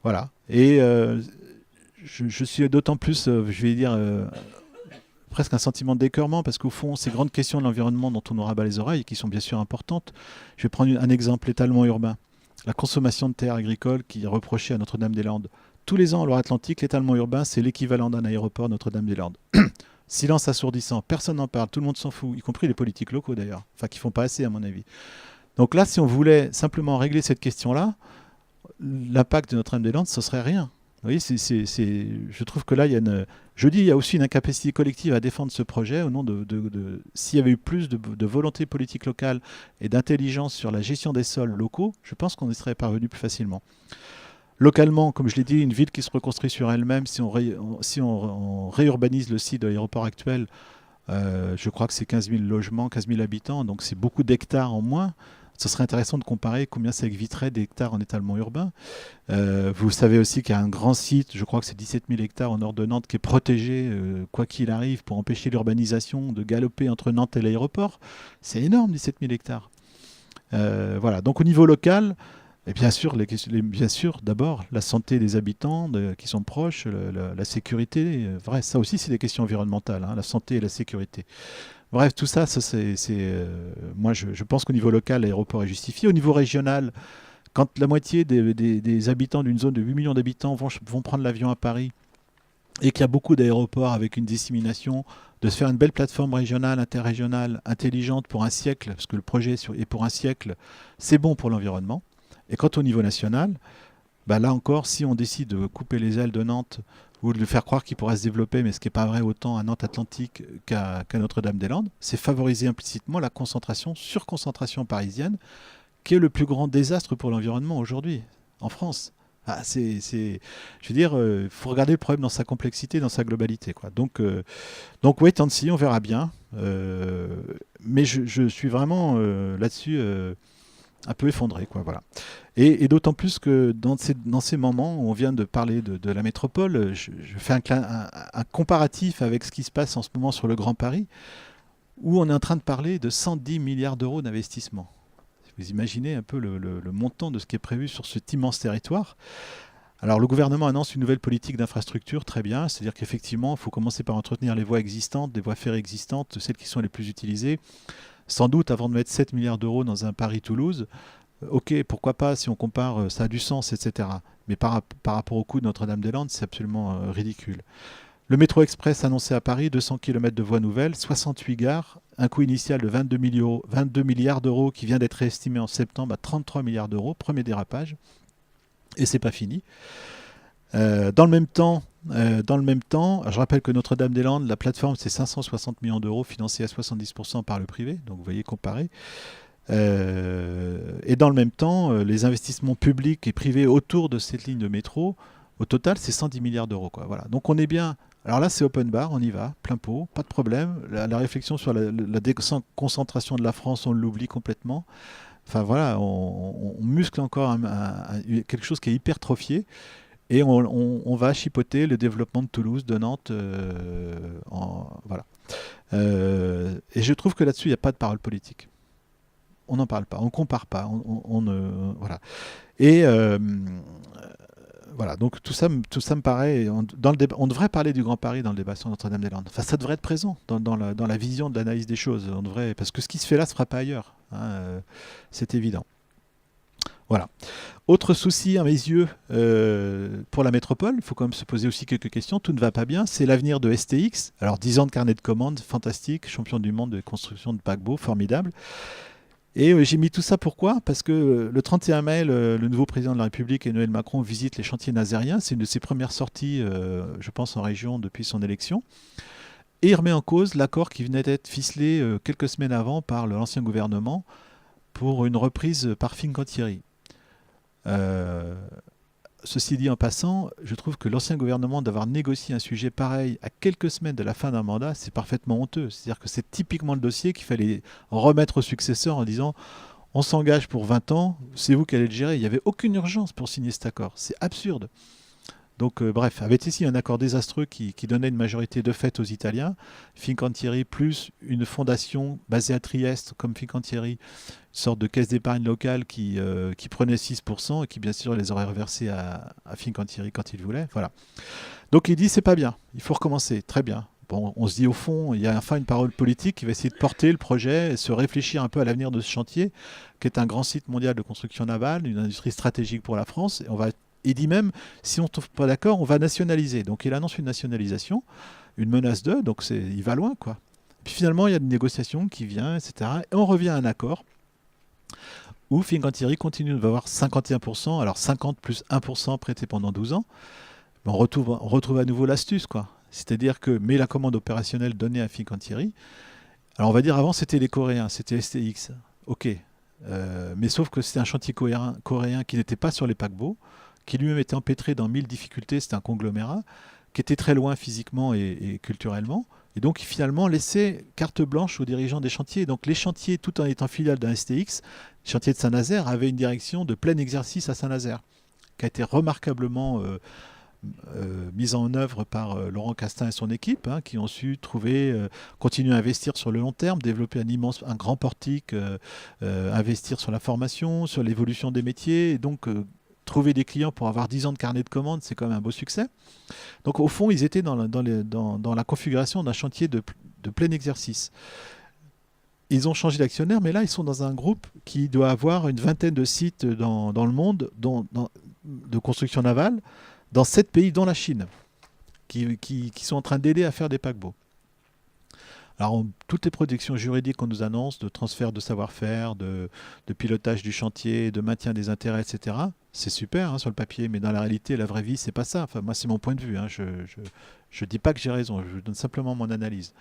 Speaker 1: Voilà. Et je suis d'autant plus, je vais dire, presque un sentiment d'écœurement, parce qu'au fond, ces grandes questions de l'environnement dont on nous rabat les oreilles, qui sont bien sûr importantes, je vais prendre un exemple, l'étalement urbain. La consommation de terres agricoles qui est reprochée à Notre-Dame-des-Landes. Tous les ans, en Loire-Atlantique, l'étalement urbain, c'est l'équivalent d'un aéroport Notre-Dame-des-Landes. Silence assourdissant, personne n'en parle, tout le monde s'en fout, y compris les politiques locaux d'ailleurs, enfin qui font pas assez à mon avis. Donc là, si on voulait simplement régler cette question-là, l'impact de Notre-Dame-des-Landes, ce serait rien. Vous voyez, je trouve que là, il y a aussi une incapacité collective à défendre ce projet au nom s'il y avait eu plus de volonté politique locale et d'intelligence sur la gestion des sols locaux, je pense qu'on y serait parvenu plus facilement. Localement, comme je l'ai dit, une ville qui se reconstruit sur elle-même, si on réurbanise le site de l'aéroport actuel, Je crois que c'est 15 000 logements, 15 000 habitants, donc c'est beaucoup d'hectares en moins. Ce serait intéressant de comparer combien ça éviterait d'hectares en étalement urbain. Vous savez aussi qu'il y a un grand site, je crois que c'est 17 000 hectares au nord de Nantes, qui est protégé, quoi qu'il arrive, pour empêcher l'urbanisation de galoper entre Nantes et l'aéroport. C'est énorme, 17 000 hectares. Voilà. Donc au niveau local, et bien sûr, bien sûr, d'abord, la santé des habitants qui sont proches, la sécurité. Vrai, ça aussi, c'est des questions environnementales, hein, la santé et la sécurité. Bref, tout ça, moi, je pense qu'au niveau local, l'aéroport est justifié. Au niveau régional, quand la moitié des habitants d'une zone de 8 millions d'habitants vont prendre l'avion à Paris et qu'il y a beaucoup d'aéroports avec une dissémination, de se faire une belle plateforme régionale, interrégionale, intelligente pour un siècle, parce que le projet est pour un siècle, c'est bon pour l'environnement. Et quant au niveau national, bah là encore, si on décide de couper les ailes de Nantes ou de le faire croire qu'il pourra se développer, mais ce qui n'est pas vrai autant à Nantes Atlantique qu'à Notre-Dame-des-Landes, c'est favoriser implicitement la concentration, surconcentration parisienne, qui est le plus grand désastre pour l'environnement aujourd'hui, en France. Ah, je veux dire, il faut regarder le problème dans sa complexité, dans sa globalité, quoi. Donc wait and see, on verra bien. Mais je suis vraiment là-dessus un peu effondré, quoi. Voilà. Et d'autant plus que dans ces moments où on vient de parler de la métropole, je fais un comparatif avec ce qui se passe en ce moment sur le Grand Paris, où on est en train de parler de 110 milliards d'euros d'investissement. Vous imaginez un peu le montant de ce qui est prévu sur cet immense territoire. Alors le gouvernement annonce une nouvelle politique d'infrastructure, très bien, c'est-à-dire qu'effectivement, il faut commencer par entretenir les voies existantes, les voies ferrées existantes, celles qui sont les plus utilisées, sans doute avant de mettre 7 milliards d'euros dans un Paris-Toulouse. Ok, pourquoi pas, si on compare, ça a du sens, etc. Mais par rapport au coût de Notre-Dame-des-Landes, c'est absolument ridicule. Le métro express annoncé à Paris, 200 km de voies nouvelles, 68 gares, un coût initial de 22 milliards d'euros qui vient d'être réestimé en septembre à 33 milliards d'euros, premier dérapage. Et c'est pas fini. Dans le même temps, je rappelle que Notre-Dame-des-Landes, la plateforme, c'est 560 millions d'euros financés à 70% par le privé, donc vous voyez comparer. Et dans le même temps, les investissements publics et privés autour de cette ligne de métro, au total, c'est 110 milliards d'euros, quoi. Voilà. Donc on est bien. Alors là, c'est open bar, on y va, plein pot, pas de problème. La réflexion sur la déconcentration de la France, on l'oublie complètement. Enfin voilà, on muscle encore quelque chose qui est hypertrophié. Et on va chipoter le développement de Toulouse, de Nantes. Voilà. Et je trouve que là-dessus, il n'y a pas de parole politique. On n'en parle pas, on ne compare pas. Voilà. Et voilà, donc tout ça me paraît. On devrait parler du Grand Paris dans le débat sur Notre-Dame-des-Landes. Enfin, ça devrait être présent dans la vision de l'analyse des choses. Parce que ce qui se fait là ne se fera pas ailleurs, hein, c'est évident. Voilà. Autre souci à mes yeux pour la métropole, il faut quand même se poser aussi quelques questions. Tout ne va pas bien. C'est l'avenir de STX. Alors 10 ans de carnet de commandes, fantastique. Champion du monde de construction de paquebots, formidable. Et j'ai mis tout ça pourquoi? Parce que le 31 mai, le nouveau président de la République, Emmanuel Macron, visite les chantiers nazériens. C'est une de ses premières sorties, je pense, en région depuis son élection. Et il remet en cause l'accord qui venait d'être ficelé quelques semaines avant par l'ancien gouvernement pour une reprise par Fincantieri. Ceci dit en passant, je trouve que l'ancien gouvernement d'avoir négocié un sujet pareil à quelques semaines de la fin d'un mandat, c'est parfaitement honteux. C'est-à-dire que c'est typiquement le dossier qu'il fallait remettre au successeur en disant on s'engage pour 20 ans, c'est vous qui allez le gérer. Il n'y avait aucune urgence pour signer cet accord. C'est absurde. Donc bref, avait ici un accord désastreux qui donnait une majorité de fait aux Italiens, Fincantieri plus une fondation basée à Trieste comme Fincantieri, une sorte de caisse d'épargne locale qui prenait 6% et qui bien sûr les aurait reversés à Fincantieri quand il voulait. Voilà. Donc il dit c'est pas bien, il faut recommencer, très bien. Bon, on se dit au fond, il y a enfin une parole politique qui va essayer de porter le projet et se réfléchir un peu à l'avenir de ce chantier, qui est un grand site mondial de construction navale, une industrie stratégique pour la France, et on va. Il dit même, si on ne trouve pas d'accord, on va nationaliser. Donc il annonce une nationalisation, une menace de, donc il va loin, quoi. Puis finalement, il y a une négociation qui vient, etc. Et on revient à un accord où Fincantieri continue de avoir 51%, alors 50 plus 1% prêté pendant 12 ans. Mais on retrouve à nouveau l'astuce, quoi. C'est-à-dire que, mais la commande opérationnelle donnée à Fincantieri, alors on va dire avant c'était les Coréens, c'était STX, ok. Mais sauf que c'était un chantier coréen qui n'était pas sur les paquebots, qui lui-même était empêtré dans 1000 difficultés, c'était un conglomérat, qui était très loin physiquement et culturellement. Et donc finalement laisser carte blanche aux dirigeants des chantiers. Donc les chantiers, tout en étant filiales d'un STX, les chantiers de Saint-Nazaire avaient une direction de plein exercice à Saint-Nazaire, qui a été remarquablement mise en œuvre par Laurent Castin et son équipe, hein, qui ont su trouver, continuer à investir sur le long terme, développer un grand portique, investir sur la formation, sur l'évolution des métiers, et donc trouver des clients pour avoir 10 ans de carnet de commandes, c'est quand même un beau succès. Donc au fond, ils étaient dans la configuration d'un chantier de plein exercice. Ils ont changé d'actionnaire, mais là, ils sont dans un groupe qui doit avoir une vingtaine de sites dans le monde de construction navale, dans 7 pays, dont la Chine, qui sont en train d'aider à faire des paquebots. Alors, toutes les protections juridiques qu'on nous annonce, de transfert de savoir-faire, de pilotage du chantier, de maintien des intérêts, etc., c'est super hein, sur le papier, mais dans la réalité, la vraie vie, c'est pas ça. Enfin, moi, c'est mon point de vue. Hein. Je dis pas que j'ai raison, je donne simplement mon analyse.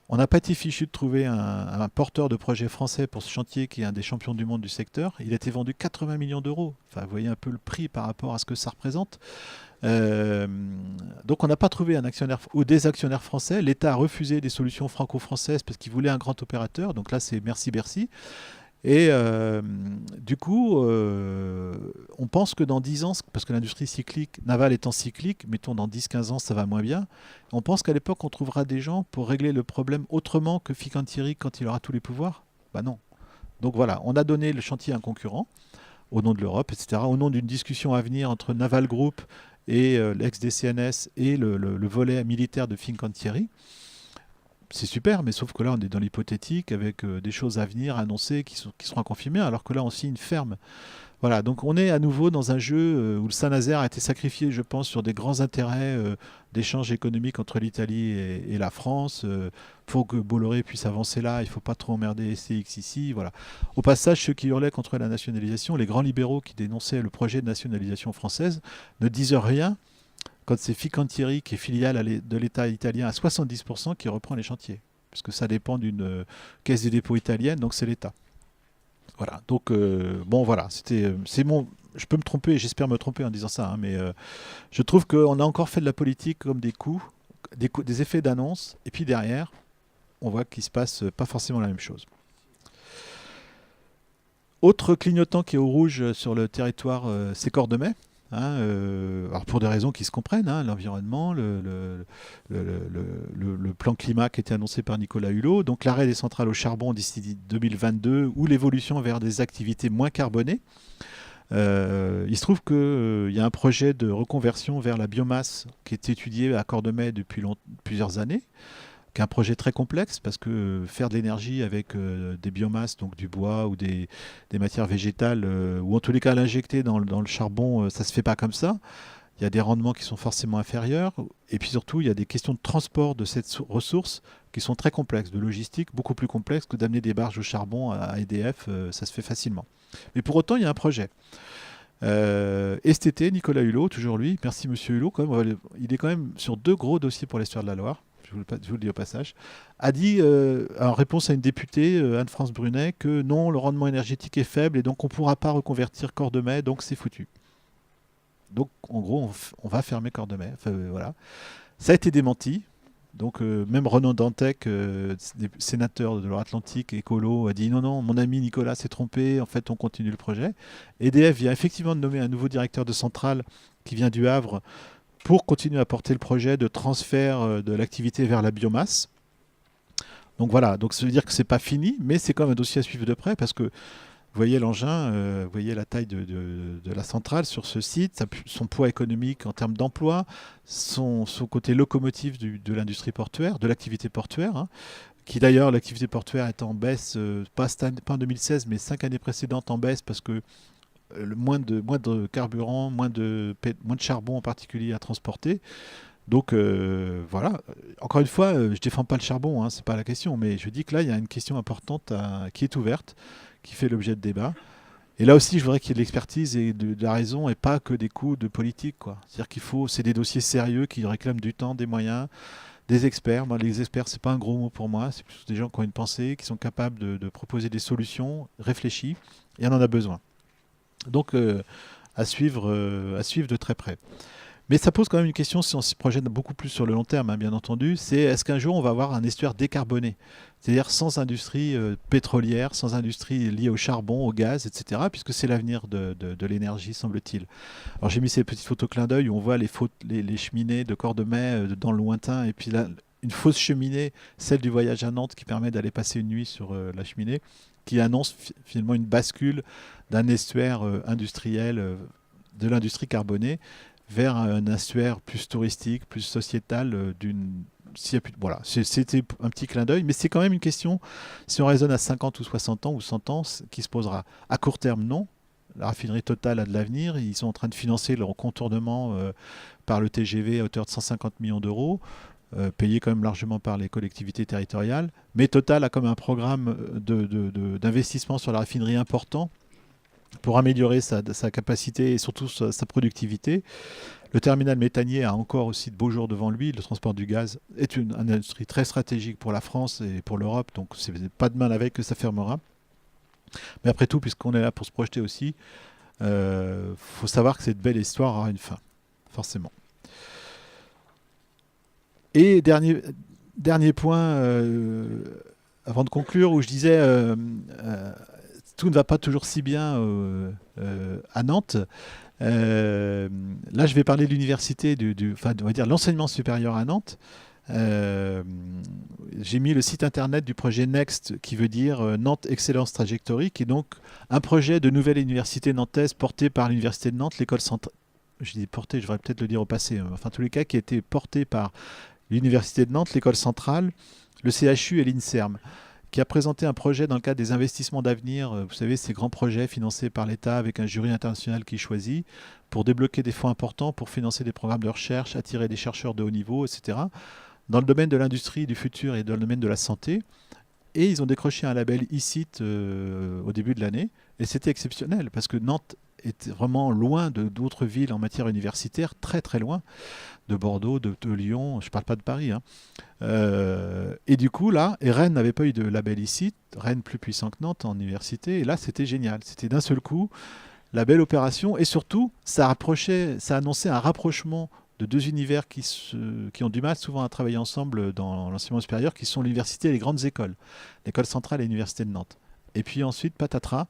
Speaker 1: On n'a pas été fichu de trouver un porteur de projet français pour ce chantier qui est un des champions du monde du secteur. Il a été vendu 80 millions d'euros. Enfin, vous voyez un peu le prix par rapport à ce que ça représente. Euh, donc on n'a pas trouvé un actionnaire ou des actionnaires français. L'État a refusé des solutions franco-françaises parce qu'il voulait un grand opérateur. Donc là, c'est merci Bercy. Et du coup, on pense que dans 10 ans, parce que l'industrie cyclique, navale étant cyclique, mettons dans 10-15 ans, ça va moins bien, on pense qu'à l'époque, on trouvera des gens pour régler le problème autrement que Fincantieri quand il aura tous les pouvoirs. Bah non. Donc voilà, on a donné le chantier à un concurrent, au nom de l'Europe, etc., au nom d'une discussion à venir entre Naval Group et l'ex-DCNS et le volet militaire de Fincantieri. C'est super, mais sauf que là, on est dans l'hypothétique avec des choses à venir, annoncées, qui seront confirmées, alors que là, on signe ferme. Voilà, donc on est à nouveau dans un jeu où le Saint-Nazaire a été sacrifié, je pense, sur des grands intérêts d'échanges économiques entre l'Italie et la France. Il faut que Bolloré puisse avancer là, il ne faut pas trop emmerder STX ici. Voilà. Au passage, ceux qui hurlaient contre la nationalisation, les grands libéraux qui dénonçaient le projet de nationalisation française, ne disent rien quand c'est Fincantieri, qui est filiale de l'État italien à 70%, qui reprend les chantiers. Parce que ça dépend d'une caisse des dépôts italienne, donc c'est l'État. Voilà. Donc, bon, voilà. C'est mon. Je peux me tromper, j'espère me tromper en disant ça, hein, mais je trouve qu'on a encore fait de la politique comme des coups, des effets d'annonce, et puis derrière, on voit qu'il se passe pas forcément la même chose. Autre clignotant qui est au rouge sur le territoire, c'est Cordemais. Hein, alors pour des raisons qui se comprennent, hein, l'environnement, le plan climat qui était annoncé par Nicolas Hulot, donc l'arrêt des centrales au charbon d'ici 2022 ou l'évolution vers des activités moins carbonées. Il se trouve qu'il y a un projet de reconversion vers la biomasse qui est étudié à Cordemais depuis plusieurs années, qui est un projet très complexe parce que faire de l'énergie avec des biomasses, donc du bois ou des matières végétales, ou en tous les cas l'injecter dans le charbon, ça ne se fait pas comme ça. Il y a des rendements qui sont forcément inférieurs. Et puis surtout, il y a des questions de transport de cette ressource qui sont très complexes, de logistique, beaucoup plus complexes que d'amener des barges au charbon à EDF, ça se fait facilement. Mais pour autant, il y a un projet. Et cet été, Nicolas Hulot, toujours lui, merci Monsieur Hulot, quand même, il est quand même sur 2 gros dossiers pour l'histoire de la Loire, je vous le dis au passage, a dit, en réponse à une députée, Anne-France Brunet, que non, le rendement énergétique est faible et donc on ne pourra pas reconvertir Cordemais, donc c'est foutu. Donc en gros, on va fermer Cordemais. Enfin, voilà. Ça a été démenti. Donc même Renaud Dantec, sénateur de Loire-Atlantique, écolo, a dit non, non, mon ami Nicolas s'est trompé, en fait on continue le projet. EDF vient effectivement de nommer un nouveau directeur de centrale qui vient du Havre pour continuer à porter le projet de transfert de l'activité vers la biomasse. Donc voilà, donc ça veut dire que c'est pas fini, mais c'est quand même un dossier à suivre de près parce que vous voyez l'engin, vous voyez la taille de la centrale sur ce site, son poids économique en termes d'emploi, son côté locomotive de l'industrie portuaire, de l'activité portuaire, hein, qui d'ailleurs, l'activité portuaire est en baisse, pas en 2016, mais 5 années précédentes en baisse parce que moins de carburant, moins de charbon en particulier à transporter. Donc voilà, encore une fois, je ne défends pas le charbon, hein, c'est pas la question, mais je dis que là, il y a une question importante qui est ouverte, qui fait l'objet de débat. Et là aussi, je voudrais qu'il y ait de l'expertise et de la raison et pas que des coups de politique, quoi. C'est-à-dire c'est des dossiers sérieux qui réclament du temps, des moyens, des experts. Moi, les experts, c'est pas un gros mot pour moi, c'est plutôt des gens qui ont une pensée, qui sont capables de proposer des solutions réfléchies, et on en a besoin. Donc, à suivre de très près. Mais ça pose quand même une question si on s'y projette beaucoup plus sur le long terme, hein, bien entendu. C'est est-ce qu'un jour on va avoir un estuaire décarboné? C'est-à-dire sans industrie pétrolière, sans industrie liée au charbon, au gaz, etc. Puisque c'est l'avenir de l'énergie, semble-t-il. Alors j'ai mis ces petites photos clin d'œil où on voit les cheminées de Cordemais dans le lointain. Et puis là, une fausse cheminée, celle du voyage à Nantes qui permet d'aller passer une nuit sur la cheminée, qui annonce finalement une bascule d'un estuaire industriel, de l'industrie carbonée, vers un estuaire plus touristique, plus sociétal, voilà, c'était un petit clin d'œil, mais c'est quand même une question, si on raisonne à 50 ou 60 ans ou 100 ans, qui se posera. À court terme, non. La raffinerie Total a de l'avenir. Ils sont en train de financer leur contournement par le TGV à hauteur de 150 millions d'euros, payé quand même largement par les collectivités territoriales. Mais Total a comme un programme d'investissement sur la raffinerie important pour améliorer sa capacité et surtout sa productivité. Le terminal méthanier a encore aussi de beaux jours devant lui. Le transport du gaz est une industrie très stratégique pour la France et pour l'Europe, donc c'est pas demain la veille que ça fermera. Mais après tout, puisqu'on est là pour se projeter aussi, faut savoir que cette belle histoire aura une fin, forcément. Et dernier point, avant de conclure, où je disais tout ne va pas toujours si bien à Nantes. Là, je vais parler de l'université, enfin, on va dire l'enseignement supérieur à Nantes. Euh, j'ai mis le site internet du projet Next, qui veut dire Nantes Excellence Trajectory, qui est donc un projet de nouvelle université nantaise porté par l'université de Nantes, l'école centrale. Je dis porté, je devrais peut-être le dire au passé. Enfin, en tous les cas, qui a été porté par l'université de Nantes, l'école centrale, le CHU et l'INSERM, qui a présenté un projet dans le cadre des investissements d'avenir, vous savez, ces grands projets financés par l'État avec un jury international qui choisit, pour débloquer des fonds importants, pour financer des programmes de recherche, attirer des chercheurs de haut niveau, etc., dans le domaine de l'industrie du futur et dans le domaine de la santé. Et ils ont décroché un label ICIT au début de l'année. Et c'était exceptionnel, parce que Nantes est vraiment loin de d'autres villes en matière universitaire, très très loin, de Bordeaux, de Lyon, je ne parle pas de Paris, hein. Et du coup, là, et Rennes n'avait pas eu de label ici, Rennes plus puissant que Nantes en université, et là, c'était génial. C'était d'un seul coup la belle opération, et surtout, ça annonçait un rapprochement de deux univers qui ont du mal souvent à travailler ensemble dans l'enseignement supérieur, qui sont l'université et les grandes écoles, l'école centrale et l'université de Nantes. Et puis ensuite, patatras,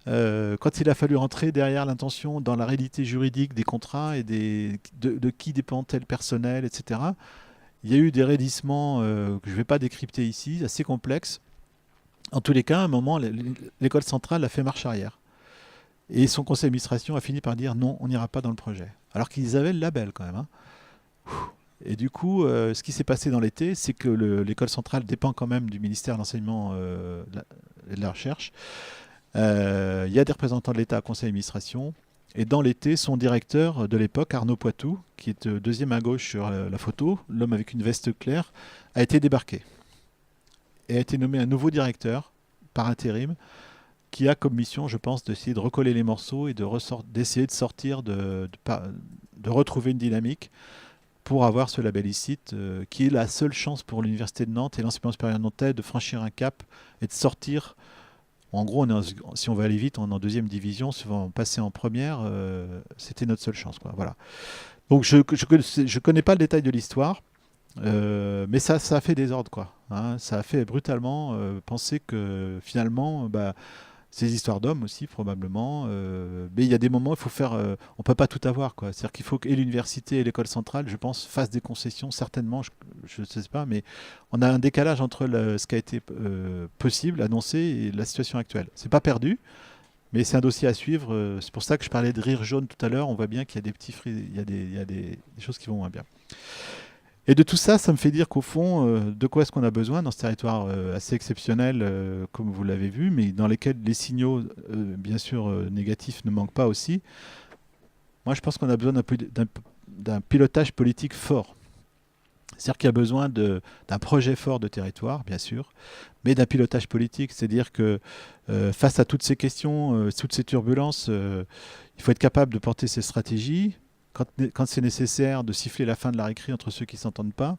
Speaker 1: quand il a fallu rentrer derrière l'intention dans la réalité juridique des contrats et de qui dépend tel personnel, etc., il y a eu des raidissements que je ne vais pas décrypter ici, assez complexes. En tous les cas, à un moment, l'école centrale a fait marche arrière. Et son conseil d'administration a fini par dire non, on n'ira pas dans le projet. Alors qu'ils avaient le label quand même, hein. Et du coup, ce qui s'est passé dans l'été, c'est que l'école centrale dépend quand même du ministère de l'Enseignement et de la Recherche. Il y a des représentants de l'État à conseil d'administration. Et dans l'été, son directeur de l'époque, Arnaud Poitou, qui est deuxième à gauche sur la photo, l'homme avec une veste claire, a été débarqué. Et a été nommé un nouveau directeur par intérim, qui a comme mission, je pense, d'essayer de recoller les morceaux et d'essayer de sortir, de retrouver une dynamique pour avoir ce label ICIT, qui est la seule chance pour l'Université de Nantes et l'enseignement supérieur nantais de franchir un cap et de sortir. En gros, si on veut aller vite, on est en deuxième division. Si on passer en première, c'était notre seule chance, quoi. Voilà. Donc je connais pas le détail de l'histoire, mais ça a fait désordre, quoi, hein. Ça a fait brutalement penser que finalement, ces histoires d'hommes aussi probablement, mais il y a des moments, il faut faire, on peut pas tout avoir, quoi. C'est-à-dire qu'il faut que et l'université et l'école centrale, je pense, fassent des concessions, certainement, je ne sais pas, mais on a un décalage entre ce qui a été possible, annoncé, et la situation actuelle. C'est pas perdu, mais c'est un dossier à suivre. C'est pour ça que je parlais de rire jaune tout à l'heure. On voit bien qu'il y a des il y a des choses qui vont moins bien. Et de tout ça, ça me fait dire qu'au fond, de quoi est-ce qu'on a besoin dans ce territoire assez exceptionnel, comme vous l'avez vu, mais dans lesquels les signaux, bien sûr, négatifs ne manquent pas aussi. Moi, je pense qu'on a besoin d'un pilotage politique fort. C'est-à-dire qu'il y a besoin d'un projet fort de territoire, bien sûr, mais d'un pilotage politique. C'est-à-dire que face à toutes ces questions, toutes ces turbulences, il faut être capable de porter ses stratégies, quand c'est nécessaire, de siffler la fin de la récré entre ceux qui ne s'entendent pas,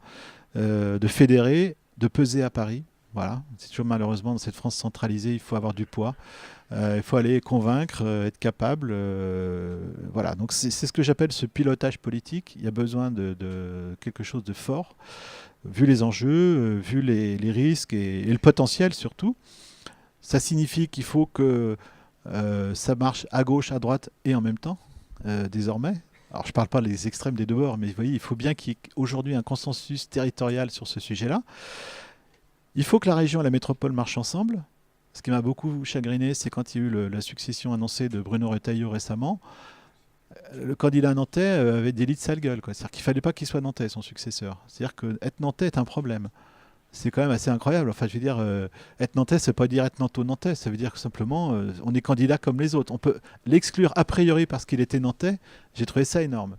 Speaker 1: de fédérer, de peser à Paris, Voilà, c'est toujours malheureusement dans cette France centralisée, il faut avoir du poids. Il faut aller convaincre, être capable. Voilà, donc c'est ce que j'appelle ce pilotage politique. Il y a besoin de quelque chose de fort, vu les enjeux, vu les risques et le potentiel surtout. Ça signifie qu'il faut que ça marche à gauche, à droite et en même temps, désormais. Alors je ne parle pas des extrêmes des deux bords, mais vous voyez, il faut bien qu'il y ait aujourd'hui un consensus territorial sur ce sujet-là. Il faut que la région et la métropole marchent ensemble. Ce qui m'a beaucoup chagriné, c'est quand il y a eu la succession annoncée de Bruno Retailleau récemment. Le candidat nantais avait des lits de sale gueule, quoi. C'est-à-dire qu'il ne fallait pas qu'il soit nantais, son successeur. C'est-à-dire qu'être nantais est un problème. C'est quand même assez incroyable. Enfin, je veux dire, être nantais, ça ne veut pas dire être nantais. Ça veut dire que simplement, on est candidat comme les autres. On peut l'exclure a priori parce qu'il était nantais. J'ai trouvé ça énorme.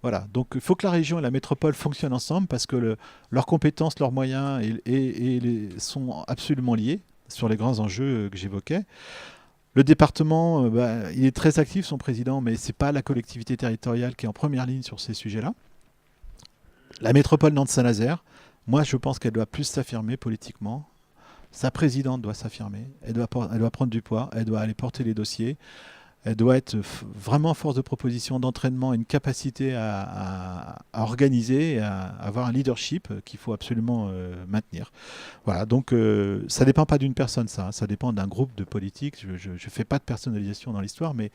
Speaker 1: Voilà, donc il faut que la région et la métropole fonctionnent ensemble parce que leurs compétences, leurs moyens sont absolument liés sur les grands enjeux que j'évoquais. Le département, il est très actif, son président, mais ce n'est pas la collectivité territoriale qui est en première ligne sur ces sujets-là. La métropole Nantes-Saint-Nazaire, moi je pense qu'elle doit plus s'affirmer politiquement. Sa présidente doit s'affirmer, elle doit prendre du poids, elle doit aller porter les dossiers. Elle doit être vraiment force de proposition, d'entraînement, une capacité à organiser, et à avoir un leadership qu'il faut absolument maintenir. Voilà, donc ça ne dépend pas d'une personne, ça dépend d'un groupe de politiques. Je ne fais pas de personnalisation dans l'histoire, mais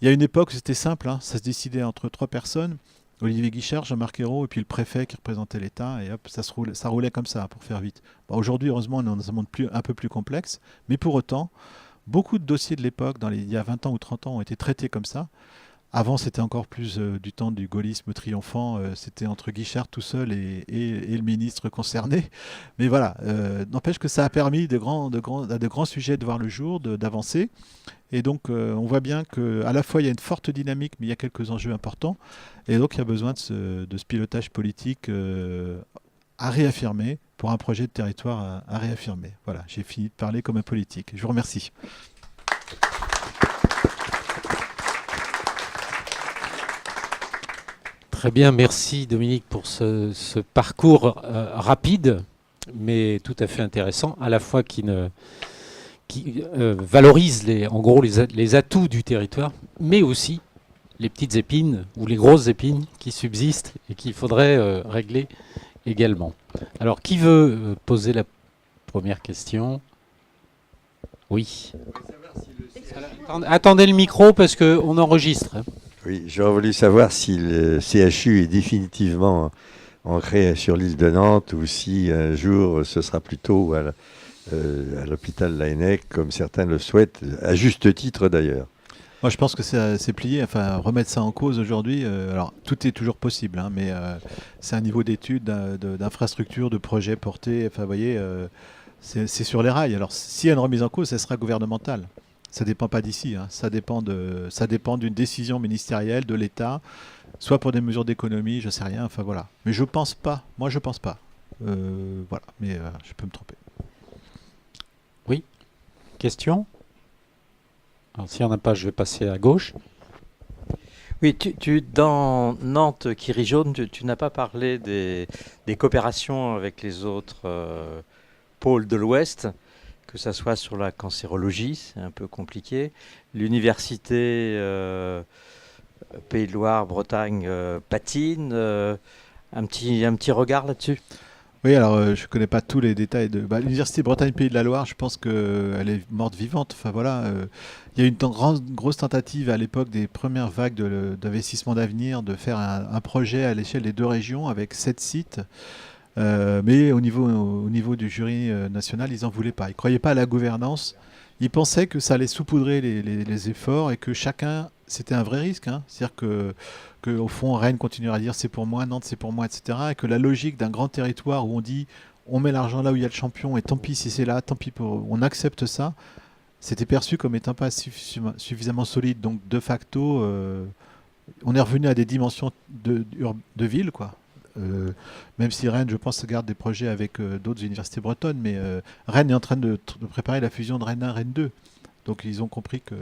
Speaker 1: il y a une époque où c'était simple, hein, ça se décidait entre trois personnes, Olivier Guichard, Jean-Marc Ayrault, et puis le préfet qui représentait l'État, et hop, ça roulait comme ça, pour faire vite. Bon, aujourd'hui, heureusement, on est dans un monde un peu plus complexe, mais pour autant, beaucoup de dossiers de l'époque, il y a 20 ans ou 30 ans, ont été traités comme ça. Avant, c'était encore plus du temps du gaullisme triomphant. C'était entre Guichard tout seul et le ministre concerné. Mais voilà, n'empêche que ça a permis à de grands sujets de voir le jour, d'avancer. Et donc, on voit bien qu'à la fois, il y a une forte dynamique, mais il y a quelques enjeux importants. Et donc, il y a besoin de ce pilotage politique à réaffirmer pour un projet de territoire à réaffirmer. Voilà, j'ai fini de parler comme un politique. Je vous remercie.
Speaker 2: Très bien, merci Dominique pour ce parcours rapide, mais tout à fait intéressant, à la fois qui valorise en gros les atouts du territoire, mais aussi les petites épines ou les grosses épines qui subsistent et qu'il faudrait régler également. Alors, qui veut poser la première question? Oui. Attendez le micro parce qu'on enregistre.
Speaker 3: Oui, j'aurais voulu savoir si le CHU est définitivement ancré sur l'île de Nantes ou si un jour ce sera plutôt à l'hôpital Laennec, comme certains le souhaitent, à juste titre d'ailleurs.
Speaker 1: Moi, je pense que c'est plié. Enfin, remettre ça en cause aujourd'hui, alors tout est toujours possible, hein, mais c'est un niveau d'études, d'infrastructures, de projets portés. Enfin, vous voyez, c'est sur les rails. Alors, s'il y a une remise en cause, ça sera gouvernemental. Ça ne dépend pas d'ici. Hein. Ça dépend d'une décision ministérielle de l'État, soit pour des mesures d'économie, je sais rien. Enfin voilà. Mais je pense pas. Moi, je pense pas. Voilà. Mais je peux me tromper.
Speaker 2: Oui. Question? Alors, s'il n'y en a pas, je vais passer à gauche.
Speaker 4: Oui, dans Nantes qui rit jaune, tu n'as pas parlé des coopérations avec les autres pôles de l'Ouest, que ça soit sur la cancérologie, c'est un peu compliqué, l'université Pays de Loire, Bretagne patine, un petit regard là-dessus.
Speaker 1: Oui, alors je ne connais pas tous les détails de l'université Bretagne-Pays de la Loire. Je pense qu'elle est morte vivante. Enfin voilà, il y a eu une grosse tentative à l'époque des premières vagues d'investissement d'avenir de faire un projet à l'échelle des deux régions avec 7 sites. Mais au niveau du jury national, ils n'en voulaient pas. Ils ne croyaient pas à la gouvernance. Ils pensaient que ça allait saupoudrer les efforts et que chacun, c'était un vrai risque. Hein. C'est-à-dire qu'au fond, Rennes continuera à dire c'est pour moi, Nantes c'est pour moi, etc. Et que la logique d'un grand territoire où on dit on met l'argent là où il y a le champion et tant pis si c'est là, tant pis on accepte ça, c'était perçu comme étant pas suffisamment solide. Donc de facto, on est revenu à des dimensions de ville, quoi. Même si Rennes, je pense, garde des projets avec d'autres universités bretonnes, mais Rennes est en train de préparer la fusion de Rennes 1, Rennes 2. Donc ils ont compris que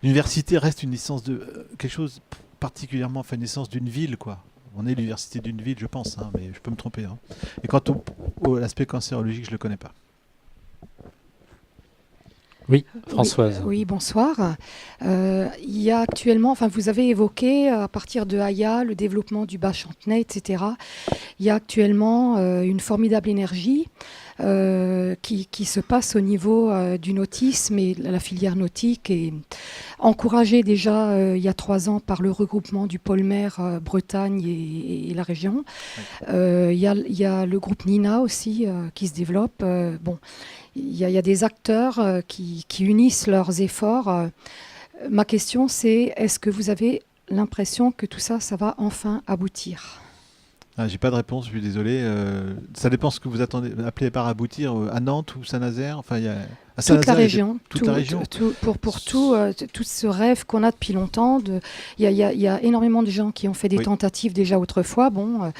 Speaker 1: l'université reste une licence de quelque chose particulièrement, enfin une licence d'une ville, quoi. On est l'université d'une ville, je pense, hein, mais je peux me tromper. Hein. Et quant à l'aspect cancérologique, je ne le connais pas.
Speaker 2: Oui, Françoise.
Speaker 5: Oui, bonsoir. Il y a actuellement, enfin, vous avez évoqué à partir de Aya le développement du Bas-Chantenay, etc. Il y a actuellement une formidable énergie qui se passe au niveau du nautisme, et la filière nautique est encouragée déjà il y a 3 ans par le regroupement du pôle mer Bretagne et la région. Il y a le groupe Nina aussi qui se développe. Bon, il y a des acteurs qui unissent leurs efforts. Ma question, c'est est-ce que vous avez l'impression que tout ça, ça va enfin aboutir ?
Speaker 1: J'ai pas de réponse, je suis désolé. Ça dépend ce que vous appelez par aboutir à Nantes ou Saint-Nazaire. Enfin, il y a à
Speaker 5: toute la
Speaker 1: Saint-Nazaire,
Speaker 5: région,
Speaker 1: toute la région.
Speaker 5: pour tout ce rêve qu'on a depuis longtemps. Il y a énormément de gens qui ont fait des
Speaker 1: Oui.
Speaker 5: tentatives déjà autrefois. Bon,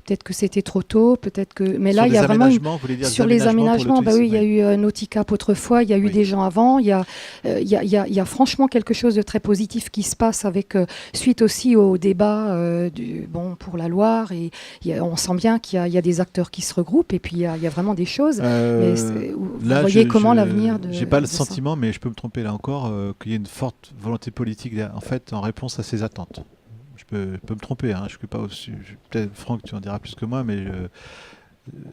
Speaker 5: peut-être que c'était trop tôt, peut-être que. Mais
Speaker 1: Sur
Speaker 5: là, il y
Speaker 1: les
Speaker 5: a vraiment
Speaker 1: aménagements, vous voulez dire
Speaker 5: sur
Speaker 1: des
Speaker 5: les
Speaker 1: aménagements pour le
Speaker 5: aménagements. Bah oui, il
Speaker 1: tourisme,
Speaker 5: y a eu Nauticap autrefois. Il y a eu
Speaker 1: Oui.
Speaker 5: des gens avant. Il y a franchement quelque chose de très positif qui se passe avec suite aussi au débat pour la Loire. Et on sent bien qu'il y a des acteurs qui se regroupent et puis il y a vraiment des choses. Mais vous voyez comment l'avenir de.
Speaker 1: J'ai pas le
Speaker 5: de ça.
Speaker 1: sentiment, mais je peux me tromper là encore, qu'il y ait une forte volonté politique en fait en réponse à ces attentes. Je peux me tromper, hein, je suis pas aussi. Peut-être Franck, tu en diras plus que moi, mais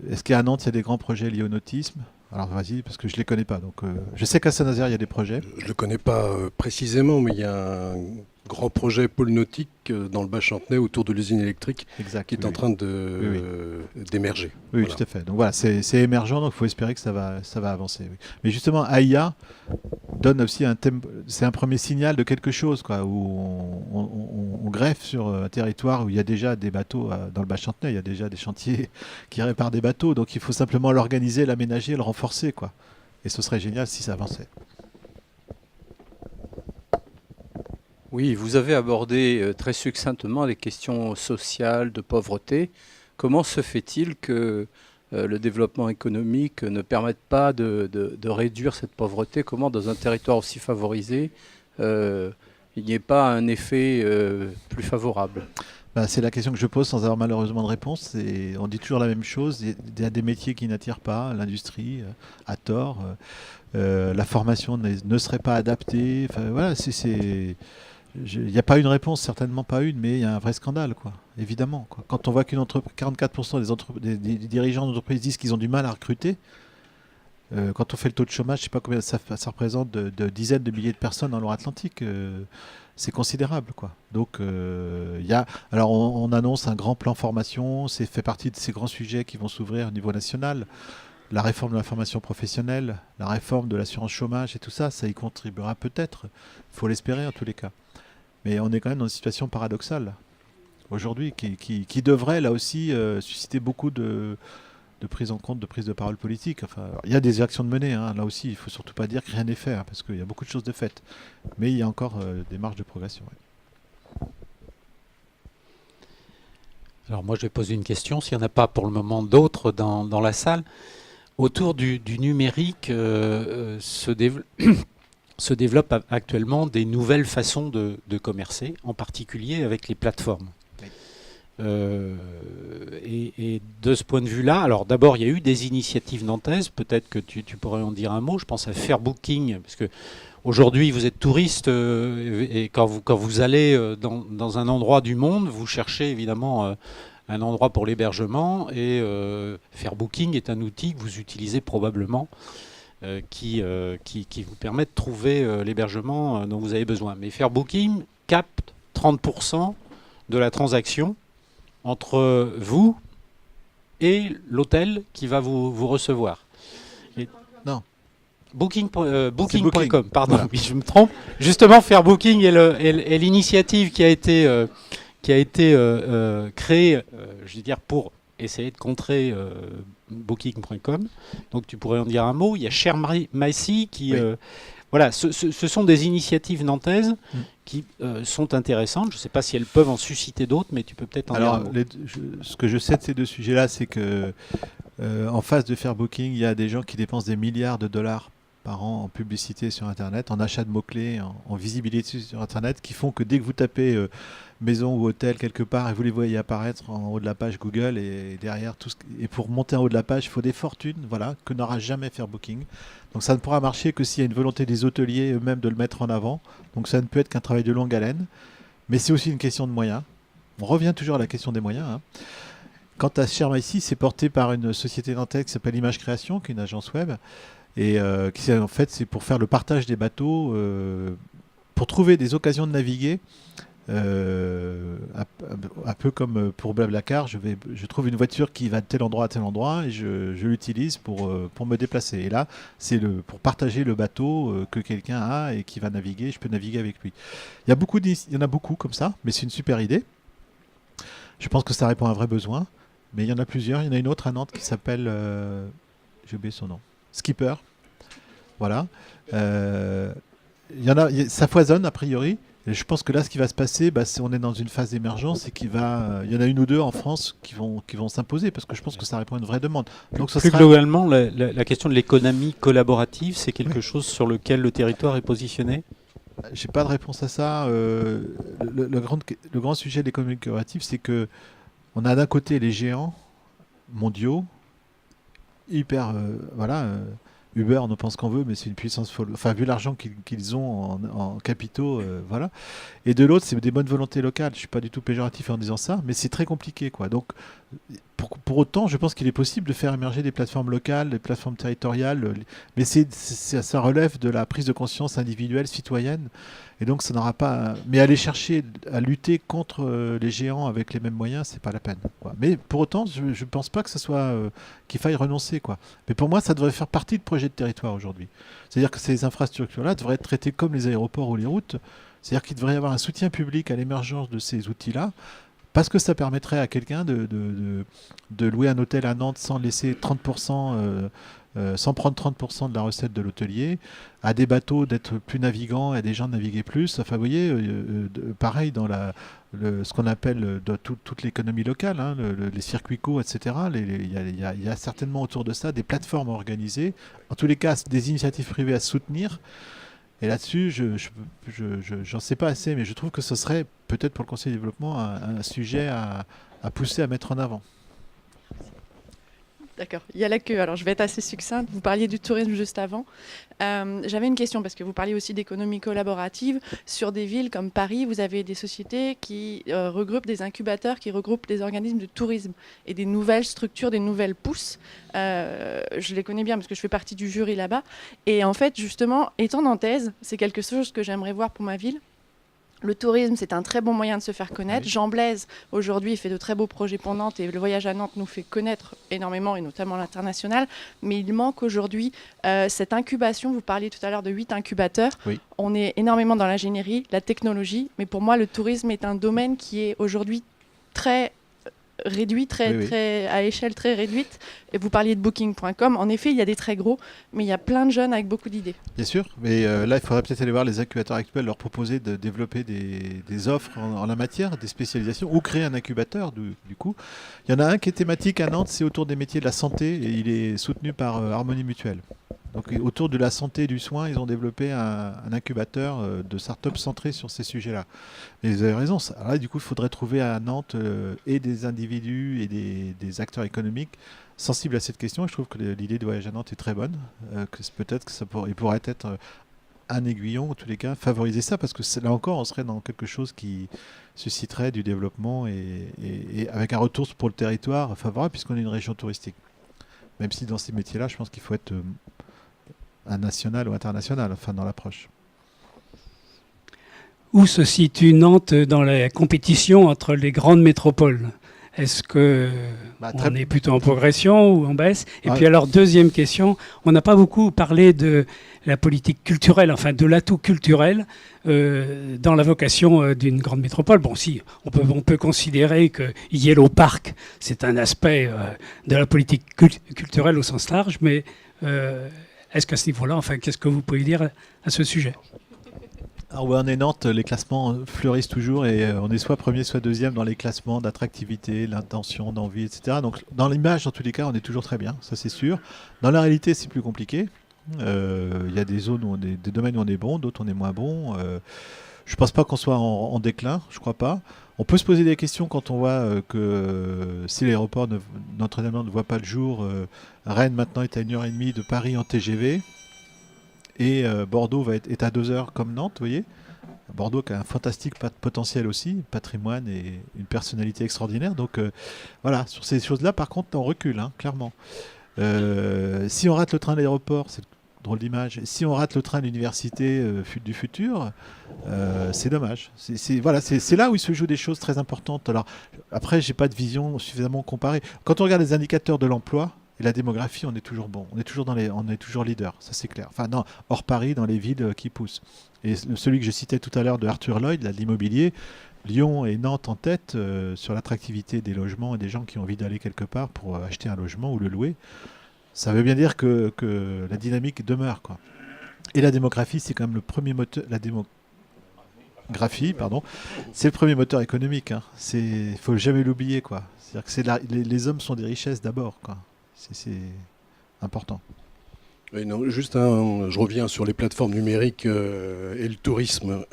Speaker 1: est-ce qu'à Nantes il y a des grands projets liés au nautisme ? Alors vas-y, parce que je les connais pas. Donc je sais qu'à Saint-Nazaire il y a des projets.
Speaker 6: Je ne le connais pas précisément, mais il y a un grand projet pôle nautique dans le Bas-Chantenay autour de l'usine électrique
Speaker 1: Exact.
Speaker 6: qui est en train d'émerger.
Speaker 1: Oui,
Speaker 6: Voilà.
Speaker 1: tout à fait. Donc voilà, c'est émergent, donc il faut espérer que ça va avancer. Oui. Mais justement, AIA donne aussi c'est un premier signal de quelque chose, quoi, où on greffe sur un territoire où il y a déjà des bateaux dans le Bas-Chantenay, il y a déjà des chantiers qui réparent des bateaux, donc il faut simplement l'organiser, l'aménager, le renforcer, quoi. Et ce serait génial si ça avançait.
Speaker 7: Oui, vous avez abordé très succinctement les questions sociales, de pauvreté. Comment se fait-il que le développement économique ne permette pas de réduire cette pauvreté? Comment, dans un territoire aussi favorisé, il n'y ait pas un effet plus favorable?
Speaker 1: C'est la question que je pose sans avoir malheureusement de réponse. On dit toujours la même chose. Il y a des métiers qui n'attirent pas, l'industrie, à tort. La formation ne serait pas adaptée. Enfin, voilà, il n'y a pas une réponse, certainement pas une, mais il y a un vrai scandale, quoi. Évidemment, quoi. Quand on voit 44% des dirigeants d'entreprises disent qu'ils ont du mal à recruter, quand on fait le taux de chômage, je ne sais pas combien ça représente de dizaines de milliers de personnes dans Loire-Atlantique. C'est considérable, quoi. Donc, alors on annonce un grand plan formation. C'est fait partie de ces grands sujets qui vont s'ouvrir au niveau national. La réforme de la formation professionnelle, la réforme de l'assurance chômage et tout ça, ça y contribuera peut-être. Il faut l'espérer en tous les cas. Mais on est quand même dans une situation paradoxale aujourd'hui qui devrait là aussi susciter beaucoup de prise en compte, de prise de parole politique. Enfin, il y a des actions de mener, hein, là aussi, il ne faut surtout pas dire que rien n'est fait, hein, parce qu'il y a beaucoup de choses de faites. Mais il y a encore des marges de progression. Ouais.
Speaker 2: Alors moi je vais poser une question, s'il n'y en a pas pour le moment d'autres dans la salle. Autour du numérique se développent actuellement des nouvelles façons de commercer, en particulier avec les plateformes. Oui. Et de ce point de vue-là, alors d'abord il y a eu des initiatives nantaises, peut-être que tu pourrais en dire un mot. Je pense à Fairbooking, parce que aujourd'hui vous êtes touriste et quand vous allez dans un endroit du monde, vous cherchez évidemment un endroit pour l'hébergement, et Fairbooking est un outil que vous utilisez probablement qui vous permet de trouver l'hébergement dont vous avez besoin. Mais Fairbooking capte 30% de la transaction entre vous et l'hôtel qui va vous recevoir.
Speaker 1: Non.
Speaker 2: Booking.com, pardon, voilà. Oui, je me trompe. Justement, Fairbooking est l'initiative qui a été créée, je veux dire, pour essayer de contrer Booking.com. Donc tu pourrais en dire un mot. Il y a ShareMySea qui... Oui. Voilà, ce sont des initiatives nantaises qui sont intéressantes. Je ne sais pas si elles peuvent en susciter d'autres, mais tu peux peut-être en dire un mot.
Speaker 1: Ce que je sais de ces deux sujets-là, c'est que en face de Fairbooking, il y a des gens qui dépensent des milliards de dollars par an en publicité sur Internet, en achat de mots-clés, en visibilité sur Internet, qui font que dès que vous tapez maison ou hôtel quelque part et vous les voyez apparaître en haut de la page Google et derrière tout et pour monter en haut de la page, il faut des fortunes, voilà, que n'aura jamais faire Booking. Donc ça ne pourra marcher que s'il y a une volonté des hôteliers eux-mêmes de le mettre en avant. Donc ça ne peut être qu'un travail de longue haleine, mais c'est aussi une question de moyens. On revient toujours à la question des moyens, hein. Quant à Sherma ici, c'est porté par une société nantaise qui s'appelle Image Création, qui est une agence web, et qui en fait c'est pour faire le partage des bateaux, pour trouver des occasions de naviguer, un peu comme pour Blablacar, je trouve une voiture qui va de tel endroit à tel endroit et je l'utilise pour me déplacer. Et là, c'est pour partager le bateau que quelqu'un a et qui va naviguer, je peux naviguer avec lui. Il y en a beaucoup comme ça, mais c'est une super idée. Je pense que ça répond à un vrai besoin. Mais il y en a plusieurs. Il y en a une autre à Nantes qui s'appelle... j'ai oublié son nom. Skipper. Voilà. Ça foisonne a priori. Et je pense que là, ce qui va se passer, on est dans une phase d'émergence et il y en a une ou deux en France qui vont s'imposer parce que je pense que ça répond à une vraie demande. Donc,
Speaker 2: Plus globalement, la question de l'économie collaborative, c'est quelque chose sur lequel le territoire est positionné ?
Speaker 1: J'ai pas de réponse à ça. Le grand sujet de l'économie collaborative, c'est que on a d'un côté les géants mondiaux, hyper, Uber, on en pense qu'on veut, mais c'est une puissance folle. Enfin, vu l'argent qu'ils ont en capitaux, voilà. Et de l'autre, c'est des bonnes volontés locales. Je suis pas du tout péjoratif en disant ça, mais c'est très compliqué, quoi. Donc, pour autant, je pense qu'il est possible de faire émerger des plateformes locales, des plateformes territoriales, mais ça relève de la prise de conscience individuelle, citoyenne. Et donc, ça n'aura pas. Mais aller chercher à lutter contre les géants avec les mêmes moyens, c'est pas la peine, quoi. Mais pour autant, je ne pense pas que ce soit qu'il faille renoncer, quoi. Mais pour moi, ça devrait faire partie de projets de territoire aujourd'hui. C'est-à-dire que ces infrastructures-là devraient être traitées comme les aéroports ou les routes. C'est-à-dire qu'il devrait y avoir un soutien public à l'émergence de ces outils-là, parce que ça permettrait à quelqu'un de louer un hôtel à Nantes sans laisser 30%. Sans prendre 30% de la recette de l'hôtelier, à des bateaux d'être plus navigants, à des gens de naviguer plus. Enfin, vous voyez, pareil dans ce qu'on appelle toute l'économie locale, hein, les circuits courts, etc. Il y a certainement autour de ça des plateformes organisées, en tous les cas des initiatives privées à soutenir. Et là-dessus, j'en sais pas assez, mais je trouve que ce serait peut-être pour le Conseil de développement un sujet à pousser, à mettre en avant.
Speaker 8: D'accord, il y a la queue. Alors, je vais être assez succincte. Vous parliez du tourisme juste avant. J'avais une question, parce que vous parliez aussi d'économie collaborative. Sur des villes comme Paris, vous avez des sociétés qui regroupent des incubateurs, qui regroupent des organismes de tourisme et des nouvelles structures, des nouvelles pousses. Je les connais bien parce que je fais partie du jury là-bas. Et en fait, justement, étant nantaise, c'est quelque chose que j'aimerais voir pour ma ville. Le tourisme, c'est un très bon moyen de se faire connaître. Oui. Jean Blaise, aujourd'hui, fait de très beaux projets pour Nantes et le voyage à Nantes nous fait connaître énormément, et notamment l'international. Mais il manque aujourd'hui cette incubation. Vous parliez tout à l'heure de 8 incubateurs. Oui. On est énormément dans l'ingénierie, la technologie. Mais pour moi, le tourisme est un domaine qui est aujourd'hui très réduit, très à échelle très réduite. Et vous parliez de Booking.com. En effet, il y a des très gros, mais il y a plein de jeunes avec beaucoup d'idées.
Speaker 1: Bien sûr, mais là, il faudrait peut-être aller voir les incubateurs actuels, leur proposer de développer des offres en la matière, des spécialisations, ou créer un incubateur, du coup. Il y en a un qui est thématique à Nantes, c'est autour des métiers de la santé, et il est soutenu par Harmonie Mutuelle. Donc, autour de la santé et du soin, ils ont développé un incubateur de start-up centré sur ces sujets-là. Et vous avez raison. Alors là, du coup, il faudrait trouver à Nantes et des individus et des acteurs économiques sensibles à cette question. Et je trouve que l'idée de voyage à Nantes est très bonne. Peut-être que il pourrait être un aiguillon, en tous les cas, favoriser ça, parce que là encore, on serait dans quelque chose qui susciterait du développement et avec un retour pour le territoire favorable, puisqu'on est une région touristique. Même si dans ces métiers-là, je pense qu'il faut être un national ou international, enfin dans l'approche.
Speaker 9: Où se situe Nantes dans la compétition entre les grandes métropoles ? Est-ce que on est plutôt en progression ou en baisse ? Et puis alors, deuxième question, on n'a pas beaucoup parlé de la politique culturelle, enfin de l'atout culturel dans la vocation d'une grande métropole. Bon, si, on peut considérer que Yellow Park, c'est un aspect de la politique culturelle au sens large, mais est-ce qu'à ce niveau-là, enfin, qu'est-ce que vous pouvez dire à ce sujet ?
Speaker 1: Alors, on est Nantes, les classements fleurissent toujours et on est soit premier, soit deuxième dans les classements d'attractivité, l'intention, d'envie, etc. Donc dans l'image, dans tous les cas, on est toujours très bien, ça c'est sûr. Dans la réalité, c'est plus compliqué. Il y a des zones, des domaines où on est bon, d'autres on est moins bon. Je ne pense pas qu'on soit en déclin, je ne crois pas. On peut se poser des questions quand on voit que si l'aéroport Notre-Dame ne voit pas le jour, Rennes maintenant est à 1h30 de Paris en TGV, et Bordeaux est à 2 heures comme Nantes, vous voyez. Bordeaux qui a un fantastique potentiel aussi, patrimoine et une personnalité extraordinaire. Donc voilà, sur ces choses-là, par contre, on recule, hein, clairement. Si on rate le train de l'aéroport, c'est drôle d'image. Si on rate le train de l'université du futur, c'est dommage. C'est là où il se joue des choses très importantes. Alors après, j'ai pas de vision suffisamment comparée. Quand on regarde les indicateurs de l'emploi et la démographie, on est toujours bon. On est toujours leader, ça c'est clair. Enfin non, hors Paris, dans les villes qui poussent. Et celui que je citais tout à l'heure de Arthur Lloyd, là, de l'immobilier, Lyon et Nantes en tête sur l'attractivité des logements et des gens qui ont envie d'aller quelque part pour acheter un logement ou le louer. Ça veut bien dire que la dynamique demeure, quoi. Et la démographie, c'est quand même le premier moteur. La démographie, pardon, c'est le premier moteur économique. Hein. Il faut jamais l'oublier, quoi. C'est-à-dire que les hommes sont des richesses d'abord, quoi. C'est important.
Speaker 6: Oui, non, juste je reviens sur les plateformes numériques et le tourisme.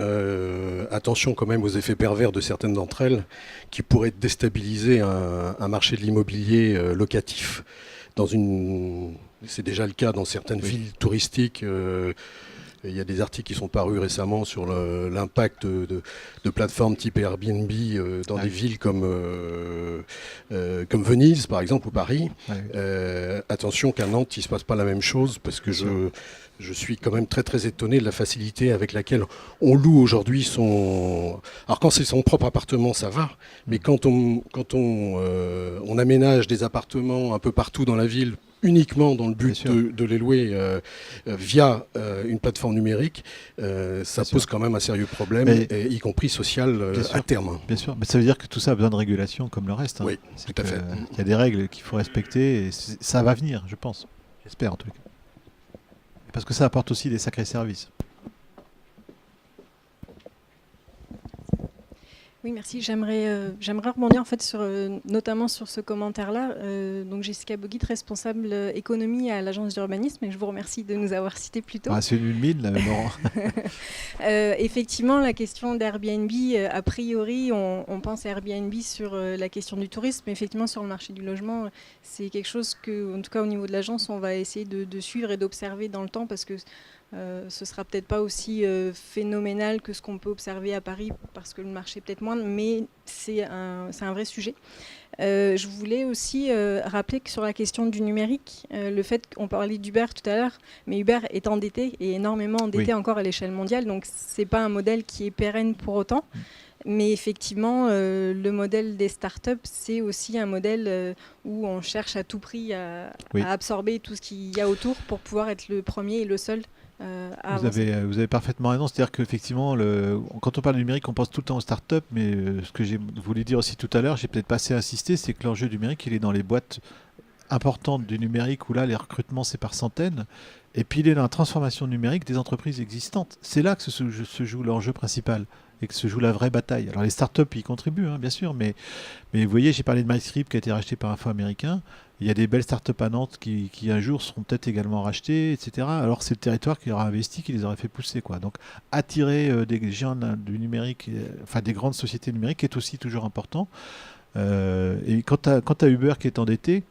Speaker 6: Attention quand même aux effets pervers de certaines d'entre elles qui pourraient déstabiliser un marché de l'immobilier locatif. C'est déjà le cas dans certaines villes touristiques. Il y a des articles qui sont parus récemment sur l'impact de plateformes type Airbnb dans des villes comme Venise, par exemple, ou Paris. Attention qu'à Nantes, il ne se passe pas la même chose, parce que je suis quand même très très étonné de la facilité avec laquelle on loue aujourd'hui son... Alors quand c'est son propre appartement, ça va, mais quand on aménage des appartements un peu partout dans la ville, uniquement dans le but de les louer via une plateforme numérique, ça pose quand même un sérieux problème, y compris social à terme.
Speaker 1: Bien sûr, mais ça veut dire que tout ça a besoin de régulation comme le reste. Hein.
Speaker 6: Oui, tout à fait.
Speaker 1: Il y a des règles qu'il faut respecter et ça va venir, je pense. J'espère en tout cas. Parce que ça apporte aussi des sacrés services.
Speaker 10: Oui, merci. J'aimerais rebondir en fait notamment sur ce commentaire-là. Donc Jessica Boguit, responsable économie à l'agence d'urbanisme, et je vous remercie de nous avoir cité plus tôt.
Speaker 1: C'est une mine, là, Laurent.
Speaker 10: Effectivement, la question d'Airbnb, a priori, on pense à Airbnb sur la question du tourisme, mais effectivement sur le marché du logement, c'est quelque chose que, en tout cas au niveau de l'agence, on va essayer de suivre et d'observer dans le temps, parce que ce sera peut-être pas aussi phénoménal que ce qu'on peut observer à Paris, parce que le marché est peut-être moindre, mais c'est un vrai sujet. Je voulais aussi rappeler que sur la question du numérique, le fait qu'on parlait d'Uber tout à l'heure, mais Uber est endetté, et énormément endetté encore à l'échelle mondiale, donc c'est pas un modèle qui est pérenne pour autant. Mais effectivement, le modèle des startups, c'est aussi un modèle où on cherche à tout prix à absorber tout ce qu'il y a autour pour pouvoir être le premier et le seul. Vous
Speaker 1: avez parfaitement raison. C'est-à-dire qu'effectivement, quand on parle de numérique, on pense tout le temps aux startups, mais ce que je voulais dire aussi tout à l'heure, j'ai peut-être pas assez insisté, c'est que l'enjeu numérique, il est dans les boîtes importantes du numérique, où là, les recrutements, c'est par centaines. Et puis, il est dans la transformation numérique des entreprises existantes. C'est là que se joue l'enjeu principal et que se joue la vraie bataille. Alors, les startups y contribuent, hein, bien sûr, mais vous voyez, j'ai parlé de MyScript qui a été racheté par un fonds américain. Il y a des belles startups à Nantes qui un jour seront peut-être également rachetées, etc. Alors, c'est le territoire qui aura investi, qui les aurait fait pousser, quoi. Donc, attirer des géants du numérique, enfin des grandes sociétés numériques, est aussi toujours important. Et quand tu as Uber qui est endetté,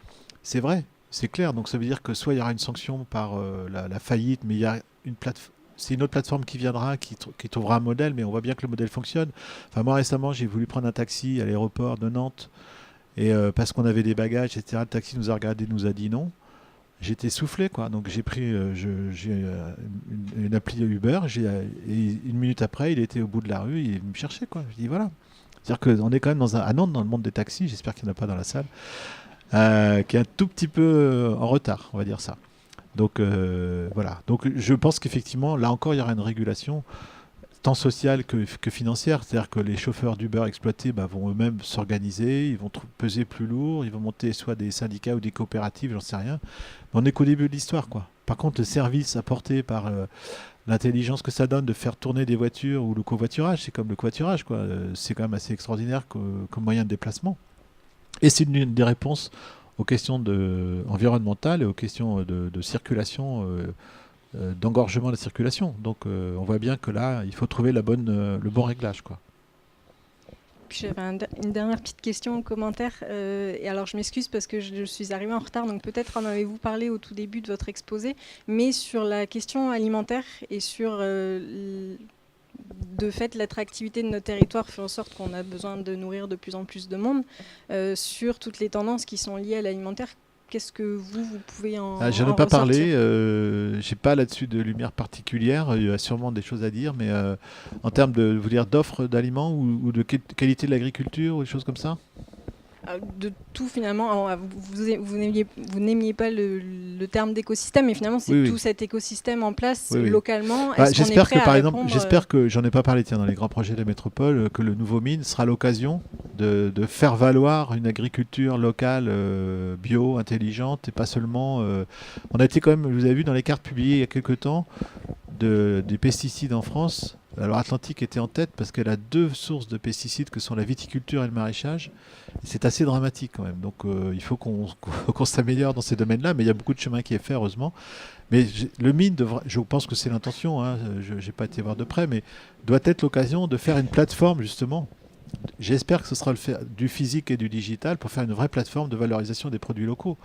Speaker 1: c'est vrai, c'est clair. Donc, ça veut dire que soit il y aura une sanction par la faillite, mais il y a c'est une autre plateforme qui viendra, qui trouvera un modèle, mais on voit bien que le modèle fonctionne. Enfin, moi, récemment, j'ai voulu prendre un taxi à l'aéroport de Nantes, et parce qu'on avait des bagages, etc., le taxi nous a regardé, nous a dit non. J'étais soufflé, quoi. Donc, j'ai pris une appli Uber, et une minute après, il était au bout de la rue, il est venu me chercher, quoi. Je dis voilà. C'est-à-dire qu'on est quand même à Nantes, dans le monde des taxis, j'espère qu'il n'y en a pas dans la salle, qui est un tout petit peu en retard, on va dire ça. Donc voilà. Donc je pense qu'effectivement, là encore, il y aura une régulation tant sociale que financière. C'est-à-dire que les chauffeurs d'Uber exploités vont eux-mêmes s'organiser, ils vont peser plus lourd, ils vont monter soit des syndicats ou des coopératives, j'en sais rien. Mais on n'est qu'au début de l'histoire, quoi. Par contre, le service apporté par l'intelligence que ça donne de faire tourner des voitures, ou le covoiturage, c'est comme le covoiturage, quoi. C'est quand même assez extraordinaire comme moyen de déplacement. Et c'est une des réponses aux questions environnementales et aux questions de circulation d'engorgement de la circulation. Donc on voit bien que là, il faut trouver le bon réglage, quoi.
Speaker 10: Puis j'avais une dernière petite question, commentaire. Et alors je m'excuse parce que je suis arrivée en retard, donc peut-être en avez-vous parlé au tout début de votre exposé, mais sur la question alimentaire et sur de fait l'attractivité de notre territoire fait en sorte qu'on a besoin de nourrir de plus en plus de monde, sur toutes les tendances qui sont liées à l'alimentaire. Qu'est-ce que vous pouvez en
Speaker 1: J'en ai pas
Speaker 10: ressortir?
Speaker 1: parlé, j'ai pas là-dessus de lumière particulière, il y a sûrement des choses à dire, mais en termes de, vous dire, d'offres d'aliments ou de qualité de l'agriculture ou des choses comme ça?
Speaker 10: De tout finalement. Alors, vous n'aimiez pas le terme d'écosystème, mais finalement c'est tout cet écosystème en place localement.
Speaker 1: J'espère que par exemple, j'espère que j'en ai pas parlé dans les grands projets de la métropole, que le nouveau mine sera l'occasion de faire valoir une agriculture locale bio, intelligente et pas seulement. On a été quand même, vous avez vu dans les cartes publiées il y a quelques temps des pesticides en France. Alors Atlantique était en tête parce qu'elle a 2 sources de pesticides que sont la viticulture et le maraîchage. C'est assez dramatique quand même. Donc il faut qu'on s'améliore dans ces domaines-là, mais il y a beaucoup de chemin qui est fait, heureusement. Mais le mine, je pense que c'est l'intention, hein, je n'ai pas été voir de près, mais doit être l'occasion de faire une plateforme justement. J'espère que ce sera du physique et du digital pour faire une vraie plateforme de valorisation des produits locaux.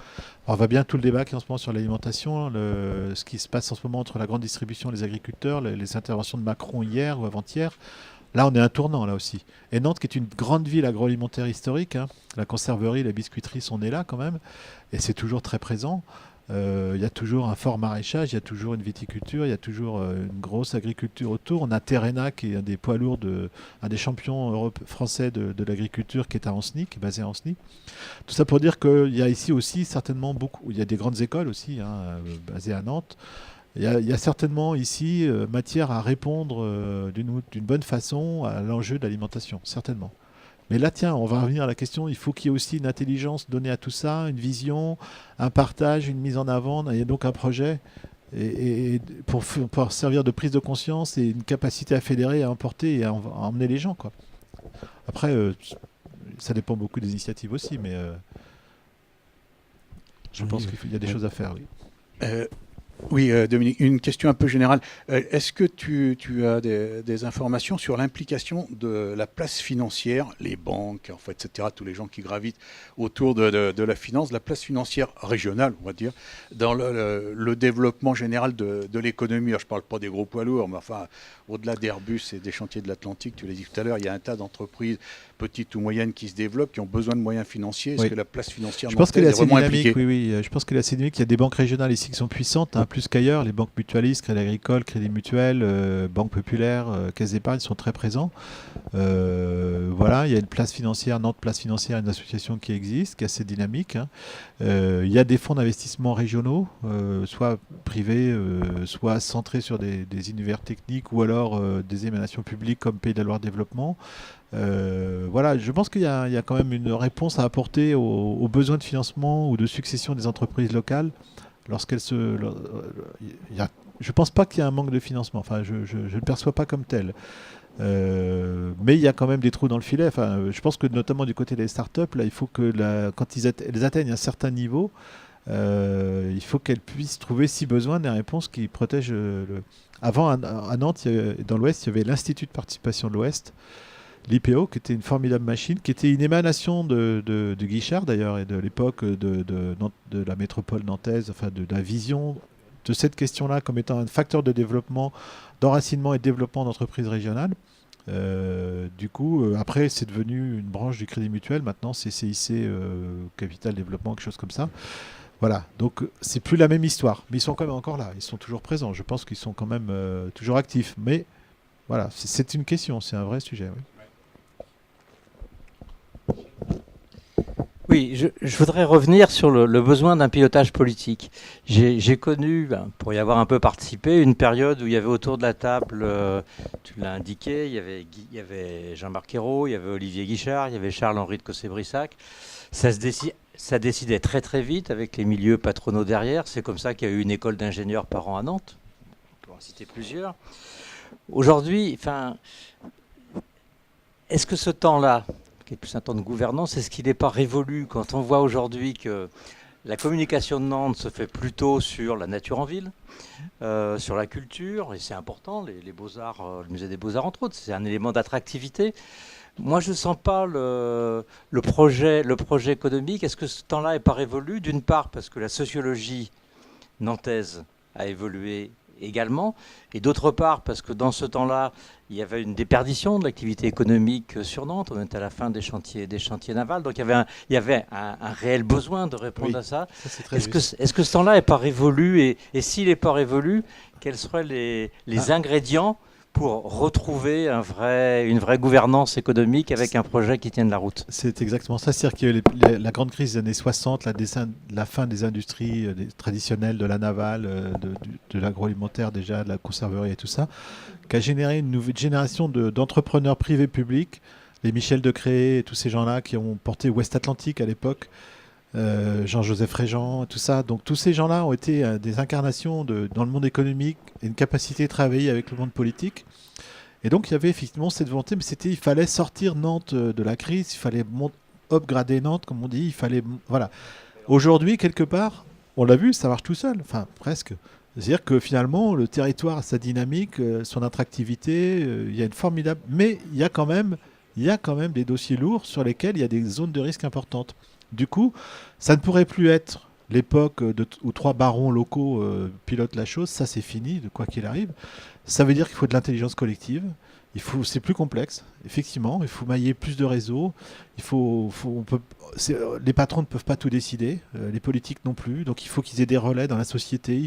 Speaker 1: Alors, on voit bien tout le débat qui est en ce moment sur l'alimentation, ce qui se passe en ce moment entre la grande distribution et les agriculteurs, les interventions de Macron hier ou avant-hier. Là, on est à un tournant, là aussi. Et Nantes, qui est une grande ville agroalimentaire historique, hein, la conserverie, la biscuiterie sont nées là quand même, et c'est toujours très présent. Il y a toujours un fort maraîchage, il y a toujours une viticulture, il y a toujours une grosse agriculture autour. On a Terrena qui est un des poids lourds, un des champions français de l'agriculture qui est à Ancenis, qui est basé à Ancenis. Tout ça pour dire qu'il y a ici aussi certainement beaucoup, il y a des grandes écoles aussi basées à Nantes. Il y a certainement ici matière à répondre d'une bonne façon à l'enjeu de l'alimentation, certainement. Mais là, tiens, on va revenir à la question, il faut qu'il y ait aussi une intelligence donnée à tout ça, une vision, un partage, une mise en avant, il y a donc un projet et pour servir de prise de conscience et une capacité à fédérer, à emporter et à emmener les gens, quoi. Après, ça dépend beaucoup des initiatives aussi, mais je pense qu'il y a des choses à faire, oui.
Speaker 11: Oui, Dominique, une question un peu générale. Est-ce que tu as des informations sur l'implication de la place financière, les banques, en fait, etc., tous les gens qui gravitent autour de la finance, de la place financière régionale, on va dire, dans le développement général de l'économie? Je ne parle pas des gros poids lourds, mais enfin, au-delà d'Airbus et des chantiers de l'Atlantique, tu l'as dit tout à l'heure, il y a un tas d'entreprises petites ou moyennes qui se développent, qui ont besoin de moyens financiers. Est-ce que la place financière
Speaker 1: je pense qu'elle est assez
Speaker 11: vraiment
Speaker 1: dynamique,
Speaker 11: impliquée?
Speaker 1: oui. Je pense qu'elle est assez dynamique. Il y a des banques régionales ici qui sont puissantes, hein, plus qu'ailleurs. Les banques mutualistes, Crédit Agricole, Crédit Mutuel, Banque Populaire, Caisse d'épargne sont très présents. Voilà, il y a une place financière, Nantes Place Financière, une association qui existe, qui est assez dynamique, hein. Il y a des fonds d'investissement régionaux, soit privés, soit centrés sur des univers techniques ou alors des émanations publiques comme Pays de la Loire Développement. Voilà, je pense qu'il y a quand même une réponse à apporter aux besoins de financement ou de succession des entreprises locales lorsqu'elles je pense pas qu'il y ait un manque de financement. Enfin, je ne le perçois pas comme tel. Mais il y a quand même des trous dans le filet. Enfin, je pense que notamment du côté des startups, là, il faut que quand elles atteignent un certain niveau, il faut qu'elles puissent trouver, si besoin, des réponses qui protègent. Avant, à Nantes, dans l'Ouest, il y avait l'Institut de participation de l'Ouest, l'IPO, qui était une formidable machine, qui était une émanation de Guichard d'ailleurs, et de l'époque de la métropole nantaise, enfin de la vision de cette question-là comme étant un facteur de développement, d'enracinement et de développement d'entreprises régionales. Du coup, après, c'est devenu une branche du Crédit Mutuel. Maintenant, c'est CIC Capital Développement, quelque chose comme ça. Voilà, donc c'est plus la même histoire. Mais ils sont quand même encore là, ils sont toujours présents. Je pense qu'ils sont quand même toujours actifs. Mais voilà, c'est une question, c'est un vrai sujet. Oui.
Speaker 4: Oui, je voudrais revenir sur le besoin d'un pilotage politique. J'ai connu, pour y avoir un peu participé, une période où il y avait autour de la table, tu l'as indiqué, il y avait Jean-Marc Ayrault, il y avait Olivier Guichard, il y avait Charles-Henri de Cossé-Brissac. Ça décidait très très vite avec les milieux patronaux derrière. C'est comme ça qu'il y a eu une école d'ingénieurs par an à Nantes. On peut en citer plusieurs. Aujourd'hui, est-ce que ce temps-là, qui est plus un temps de gouvernance, est-ce qu'il n'est pas révolu quand on voit aujourd'hui que la communication de Nantes se fait plutôt sur la nature en ville, sur la culture, et c'est important, les beaux-arts, le musée des beaux-arts entre autres, c'est un élément d'attractivité. Moi, je ne sens pas le projet économique. Est-ce que ce temps-là n'est pas révolu? D'une part, parce que la sociologie nantaise a évolué également, et d'autre part, parce que dans ce temps-là, il y avait une déperdition de l'activité économique sur Nantes. On était à la fin des chantiers navals, donc il y avait un réel besoin de répondre à ça. Est-ce que ce temps-là n'est pas révolu, et s'il n'est pas révolu, quels seraient les ingrédients pour retrouver une vraie gouvernance économique avec un projet qui tienne la route?
Speaker 1: C'est exactement ça. C'est-à-dire qu'il y a eu la grande crise des années 60, la fin des industries traditionnelles, de la navale, de l'agroalimentaire déjà, de la conserverie et tout ça, qui a généré une nouvelle génération d'entrepreneurs privés publics, les Michel Decré et tous ces gens-là qui ont porté Ouest Atlantique à l'époque, Jean-Joseph Régent, tout ça. Donc tous ces gens-là ont été des incarnations dans le monde économique et une capacité de travailler avec le monde politique. Et donc il y avait effectivement cette volonté, mais il fallait sortir Nantes de la crise, il fallait upgrader Nantes, comme on dit, il fallait... Voilà. Aujourd'hui, quelque part, on l'a vu, ça marche tout seul, enfin presque. C'est-à-dire que finalement, le territoire a sa dynamique, son attractivité, il y a une formidable... Mais il y a quand même des dossiers lourds sur lesquels il y a des zones de risque importantes. Du coup, ça ne pourrait plus être l'époque où 3 barons locaux pilotent la chose. Ça, c'est fini, de quoi qu'il arrive. Ça veut dire qu'il faut de l'intelligence collective. C'est plus complexe, effectivement. Il faut mailler plus de réseaux. Les patrons ne peuvent pas tout décider, les politiques non plus. Donc, il faut qu'ils aient des relais dans la société.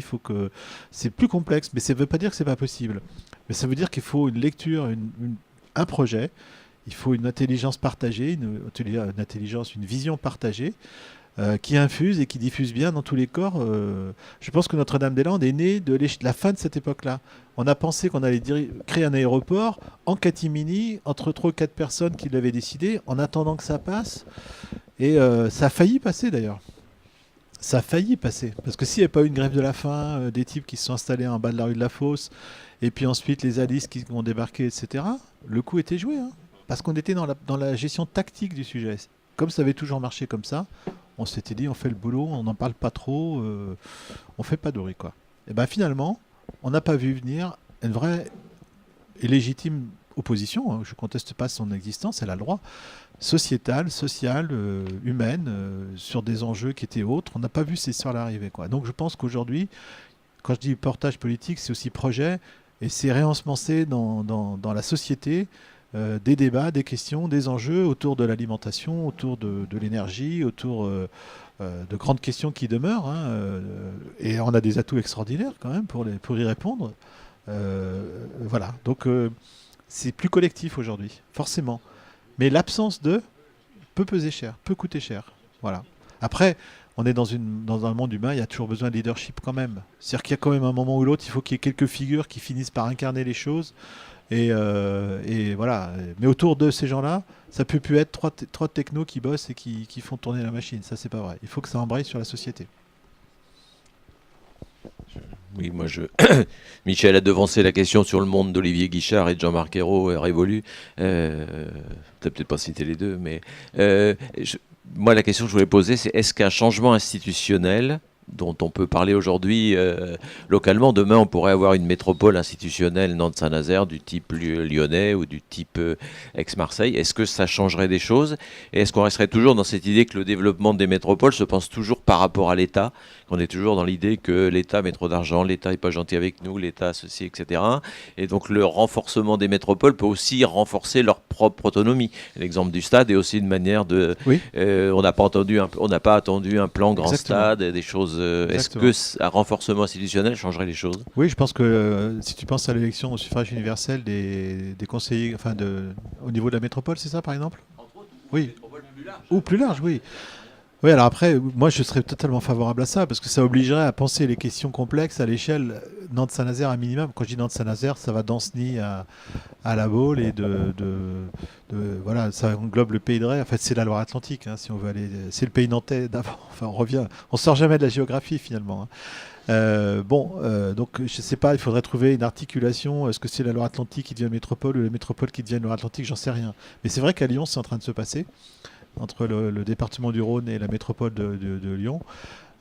Speaker 1: C'est plus complexe, mais ça ne veut pas dire que c'est pas possible. Mais ça veut dire qu'il faut une lecture, un projet. Il faut une intelligence partagée, une vision partagée qui infuse et qui diffuse bien dans tous les corps. Je pense que Notre-Dame-des-Landes est née de la fin de cette époque-là. On a pensé qu'on allait créer un aéroport en catimini entre 3 ou 4 personnes qui l'avaient décidé en attendant que ça passe. Et ça a failli passer d'ailleurs. Ça a failli passer. Parce que s'il n'y avait pas eu une grève de la faim, des types qui se sont installés en bas de la rue de la Fosse, et puis ensuite les Alice qui ont débarqué, etc., le coup était joué. Parce qu'on était dans la gestion tactique du sujet. Comme ça avait toujours marché comme ça, on s'était dit on fait le boulot, on n'en parle pas trop, on fait pas de bruit, quoi. Et bien finalement, on n'a pas vu venir une vraie et légitime opposition, je ne conteste pas son existence, elle a le droit, sociétale, sociale, humaine, sur des enjeux qui étaient autres. On n'a pas vu ces histoires-là arriver, quoi. Donc je pense qu'aujourd'hui, quand je dis portage politique, c'est aussi projet, et c'est réensemencer dans la société des débats, des questions, des enjeux autour de l'alimentation, autour de l'énergie, autour de grandes questions qui demeurent. Et on a des atouts extraordinaires quand même pour y répondre. Voilà, donc c'est plus collectif aujourd'hui, forcément. Mais l'absence peut peser cher, peut coûter cher. Voilà. Après, on est dans un monde humain, il y a toujours besoin de leadership quand même. C'est-à-dire qu'il y a quand même un moment ou l'autre, il faut qu'il y ait quelques figures qui finissent par incarner les choses. Et voilà. Mais autour de ces gens-là, ça peut plus être trois technos qui bossent et qui font tourner la machine. Ça, c'est pas vrai. Il faut que ça embraye sur la société.
Speaker 12: Oui, Michel a devancé la question sur le monde d'Olivier Guichard et de Jean-Marc Ayrault, Révolu. Peut-être pas citer les deux, mais moi, la question que je voulais poser, c'est est-ce qu'un changement institutionnel dont on peut parler aujourd'hui localement, demain on pourrait avoir une métropole institutionnelle Nantes-Saint-Nazaire du type lyonnais ou du type ex-Marseille. Est-ce que ça changerait des choses? Et est-ce qu'on resterait toujours dans cette idée que le développement des métropoles se pense toujours par rapport à l'État, qu'on est toujours dans l'idée que l'État met trop d'argent, l'État n'est pas gentil avec nous, l'État ceci, etc. Et donc le renforcement des métropoles peut aussi renforcer leur propre autonomie. L'exemple du stade est aussi une manière de... Oui. On n'a pas attendu un plan grand stade, des choses... Est-ce que un renforcement institutionnel changerait les choses?
Speaker 1: Oui, je pense que si tu penses à l'élection au suffrage universel des conseillers, au niveau de la métropole, c'est ça par exemple? Entre autres, oui. Plus large. Ou plus large, oui. Oui, alors après, moi je serais totalement favorable à ça, parce que ça obligerait à penser les questions complexes à l'échelle Nantes-Saint-Nazaire à minimum. Quand je dis Nantes-Saint-Nazaire, ça va d'Ancenis à La Baule, et voilà, ça englobe le pays de Ré. En fait, c'est la Loire-Atlantique, si on veut aller. C'est le pays nantais d'avant. Enfin, on sort jamais de la géographie finalement. Donc je sais pas, il faudrait trouver une articulation. Est-ce que c'est la Loire-Atlantique qui devient métropole ou la métropole qui devient Loire-Atlantique? J'en sais rien. Mais c'est vrai qu'à Lyon, c'est en train de se passer, entre le département du Rhône et la métropole de Lyon.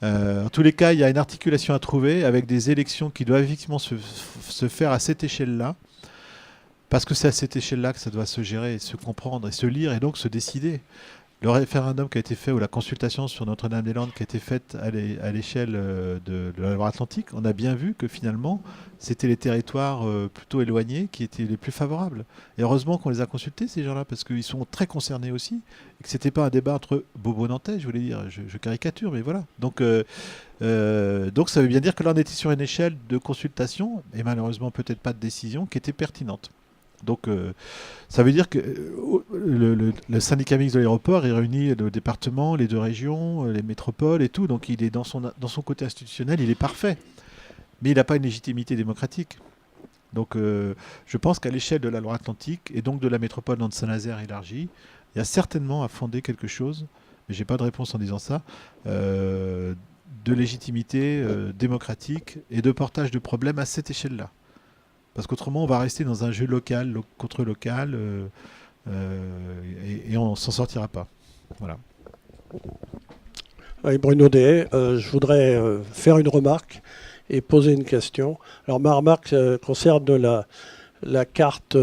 Speaker 1: En tous les cas, il y a une articulation à trouver avec des élections qui doivent effectivement se faire à cette échelle-là, parce que c'est à cette échelle-là que ça doit se gérer, et se comprendre, et se lire, et donc se décider. Le référendum qui a été fait, ou la consultation sur Notre-Dame-des-Landes qui a été faite à l'échelle de la Loire-Atlantique, on a bien vu que finalement, c'était les territoires plutôt éloignés qui étaient les plus favorables. Et heureusement qu'on les a consultés, ces gens-là, parce qu'ils sont très concernés aussi, et que ce n'était pas un débat entre bobo-nantais, je voulais dire, je caricature, mais voilà. Donc ça veut bien dire que là, on était sur une échelle de consultation, et malheureusement peut-être pas de décision, qui était pertinente. Donc ça veut dire que le syndicat mixte de l'aéroport, il réunit le département, les 2 régions, les métropoles et tout, donc il est dans son côté institutionnel, il est parfait. Mais il n'a pas une légitimité démocratique. Donc je pense qu'à l'échelle de la Loire-Atlantique, et donc de la métropole Nantes-Saint-Nazaire élargie, il y a certainement à fonder quelque chose, mais je n'ai pas de réponse en disant ça, de légitimité démocratique et de portage de problèmes à cette échelle-là. Parce qu'autrement, on va rester dans un jeu local contre local et on ne s'en sortira pas. Voilà.
Speaker 13: Oui, Bruno Dehaye, je voudrais faire une remarque et poser une question. Alors ma remarque concerne la carte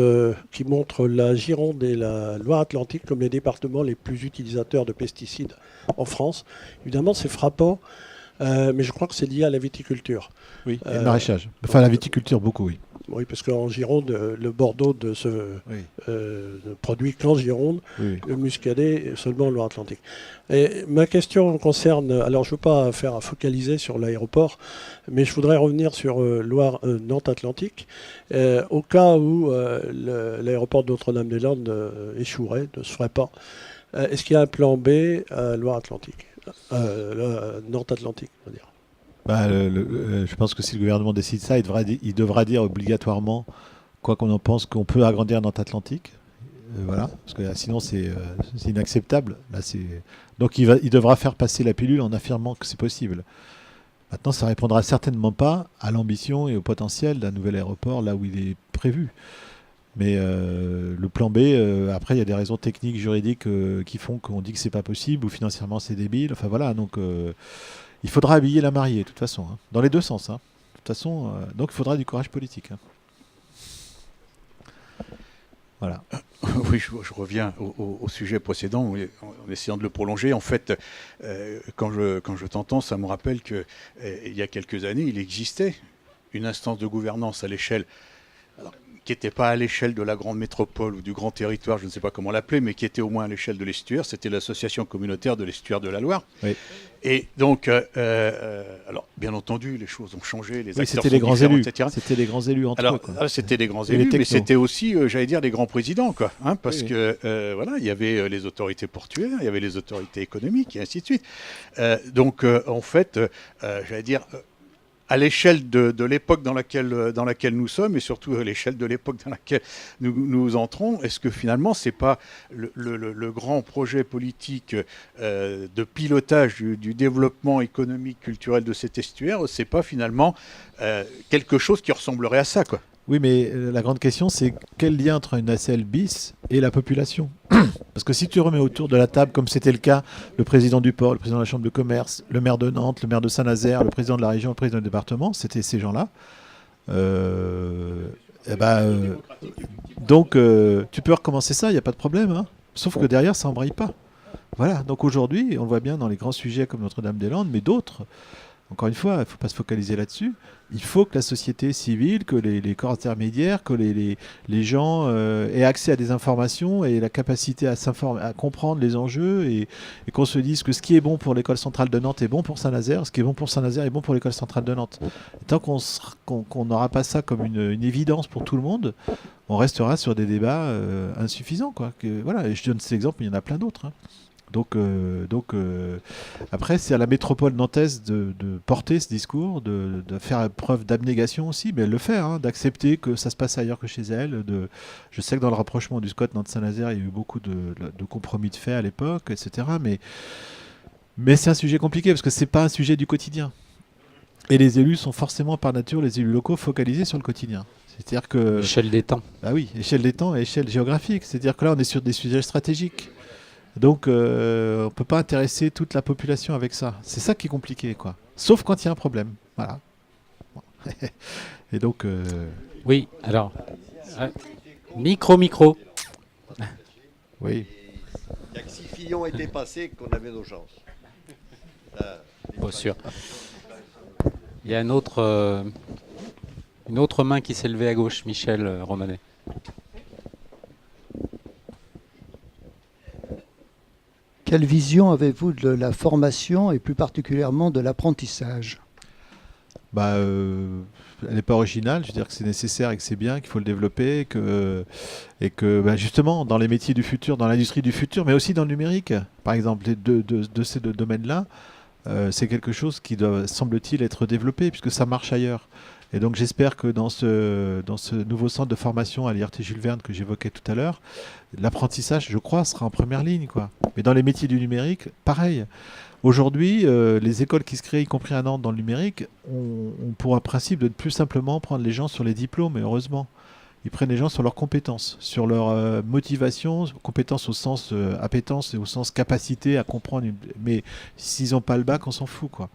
Speaker 13: qui montre la Gironde et la Loire-Atlantique comme les départements les plus utilisateurs de pesticides en France. Évidemment, c'est frappant, mais je crois que c'est lié à la viticulture.
Speaker 1: Oui, et le maraîchage. Enfin, la viticulture, beaucoup, oui.
Speaker 13: Oui, parce qu'en Gironde, le Bordeaux ne produit qu'en Gironde, oui. Le Muscadet seulement en Loire-Atlantique. Et ma question concerne, alors je ne veux pas faire focaliser sur l'aéroport, mais je voudrais revenir sur Nantes-Atlantique. Au cas où l'aéroport de Notre-Dame-des-Landes échouerait, ne se ferait pas, est-ce qu'il y a un plan B à Loire-Atlantique, Nantes-Atlantique, on va dire?
Speaker 1: Je pense que si le gouvernement décide ça, il devra dire obligatoirement, quoi qu'on en pense, qu'on peut agrandir Nantes-Atlantique. Voilà, parce que sinon c'est inacceptable. Là, donc il devra faire passer la pilule en affirmant que c'est possible. Maintenant, ça ne répondra certainement pas à l'ambition et au potentiel d'un nouvel aéroport là où il est prévu. Mais le plan B, après, il y a des raisons techniques, juridiques qui font qu'on dit que c'est pas possible ou financièrement c'est débile. Enfin voilà, donc il faudra habiller la mariée, de toute façon, hein, dans les 2 sens. Hein. De toute façon, donc il faudra du courage politique. Hein. Voilà.
Speaker 11: Oui, je reviens au sujet précédent, en essayant de le prolonger. En fait, quand je t'entends, ça me rappelle qu'il y a quelques années, il existait une instance de gouvernance à l'échelle, qui n'était pas à l'échelle de la grande métropole ou du grand territoire, je ne sais pas comment l'appeler, mais qui était au moins à l'échelle de l'estuaire. C'était l'association communautaire de l'estuaire de la Loire. Oui. Et donc, alors, bien entendu, les choses ont changé, les acteurs
Speaker 1: c'était les grands élus,
Speaker 11: etc.
Speaker 1: C'était les grands élus entre eux. Quoi.
Speaker 11: C'était les grands élus, mais c'était aussi, j'allais dire, les grands présidents, quoi, hein, parce que voilà, il y avait les autorités portuaires, il y avait les autorités économiques, et ainsi de suite. Donc, en fait, j'allais dire, à l'échelle de l'époque dans laquelle nous sommes, et surtout à l'échelle de l'époque dans laquelle nous entrons, est-ce que finalement, ce n'est pas le grand projet politique de pilotage du développement économique, culturel de cet estuaire, ce n'est pas finalement quelque chose qui ressemblerait à ça, quoi?
Speaker 1: Oui, mais la grande question, c'est quel lien entre une ACL bis et la population? Parce que si tu remets autour de la table, comme c'était le cas, le président du port, le président de la chambre de commerce, le maire de Nantes, le maire de Saint-Nazaire, le président de la région, le président du département, c'était ces gens-là. Donc, tu peux recommencer ça, il n'y a pas de problème. Hein. Sauf que derrière, ça n'embraye pas. Voilà, donc aujourd'hui, on le voit bien dans les grands sujets comme Notre-Dame-des-Landes, mais d'autres. Encore une fois, il ne faut pas se focaliser là-dessus. Il faut que la société civile, que les corps intermédiaires, que les gens aient accès à des informations et la capacité à comprendre les enjeux et qu'on se dise que ce qui est bon pour l'école centrale de Nantes est bon pour Saint-Nazaire, ce qui est bon pour Saint-Nazaire est bon pour l'école centrale de Nantes. Et tant qu'on n'aura pas ça comme une évidence pour tout le monde, on restera sur des débats insuffisants, quoi. Voilà, et je donne cet exemple, mais il y en a plein d'autres. Hein. Donc après, c'est à la métropole nantaise de porter ce discours, de faire preuve d'abnégation aussi, mais elle le fait, hein, d'accepter que ça se passe ailleurs que chez elle. Je sais que dans le rapprochement du SCOT Nantes-Saint-Nazaire, il y a eu beaucoup de compromis de fait à l'époque, etc. Mais c'est un sujet compliqué parce que c'est pas un sujet du quotidien. Et les élus sont forcément par nature, les élus locaux, focalisés sur le quotidien. C'est-à-dire que...
Speaker 2: Échelle des temps.
Speaker 1: Ah oui, échelle des temps et échelle géographique. C'est-à-dire que là, on est sur des sujets stratégiques. Donc, on ne peut pas intéresser toute la population avec ça. C'est ça qui est compliqué, quoi. Sauf quand il y a un problème. Voilà. Et donc...
Speaker 2: Oui, alors... Micro.
Speaker 1: Oui.
Speaker 3: Il n'y a que si Fillon était passé qu'on avait nos chances.
Speaker 2: Pas sûr. Il y a une autre main qui s'est levée à gauche, Michel Romanet.
Speaker 14: Quelle vision avez-vous de la formation et plus particulièrement de l'apprentissage ?
Speaker 1: Elle n'est pas originale, je veux dire que c'est nécessaire et que c'est bien, qu'il faut le développer, et que justement, dans les métiers du futur, dans l'industrie du futur, mais aussi dans le numérique, par exemple, de ces deux domaines-là, c'est quelque chose qui doit, semble-t-il, être développé, puisque ça marche ailleurs. Et donc j'espère que dans ce nouveau centre de formation à l'IRT Jules Verne que j'évoquais tout à l'heure, l'apprentissage, je crois, sera en première ligne, quoi. Mais dans les métiers du numérique, pareil. Aujourd'hui, les écoles qui se créent, y compris à Nantes dans le numérique, ont pour un principe de ne plus simplement prendre les gens sur les diplômes, et heureusement. Ils prennent les gens sur leurs compétences, sur leur motivation, compétences au sens appétence et au sens capacité à comprendre. Mais s'ils n'ont pas le bac, on s'en fout, quoi.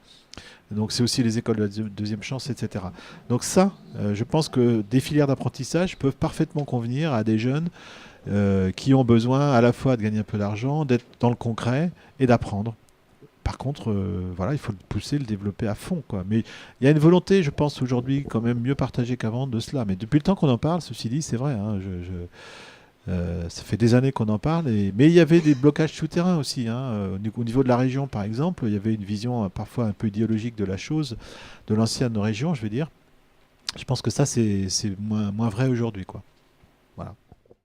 Speaker 1: Donc c'est aussi les écoles de la deuxième chance, etc. Donc ça, je pense que des filières d'apprentissage peuvent parfaitement convenir à des jeunes qui ont besoin à la fois de gagner un peu d'argent, d'être dans le concret et d'apprendre. Par contre, voilà, il faut le pousser, le développer à fond, quoi. Mais il y a une volonté, je pense, aujourd'hui, quand même mieux partagée qu'avant de cela. Mais depuis le temps qu'on en parle, ceci dit, c'est vrai, hein, ça fait des années qu'on en parle. Mais il y avait des blocages souterrains aussi. Hein, au niveau de la région, par exemple, il y avait une vision parfois un peu idéologique de la chose, de l'ancienne région, je veux dire. Je pense que ça, c'est moins vrai aujourd'hui, quoi. Voilà.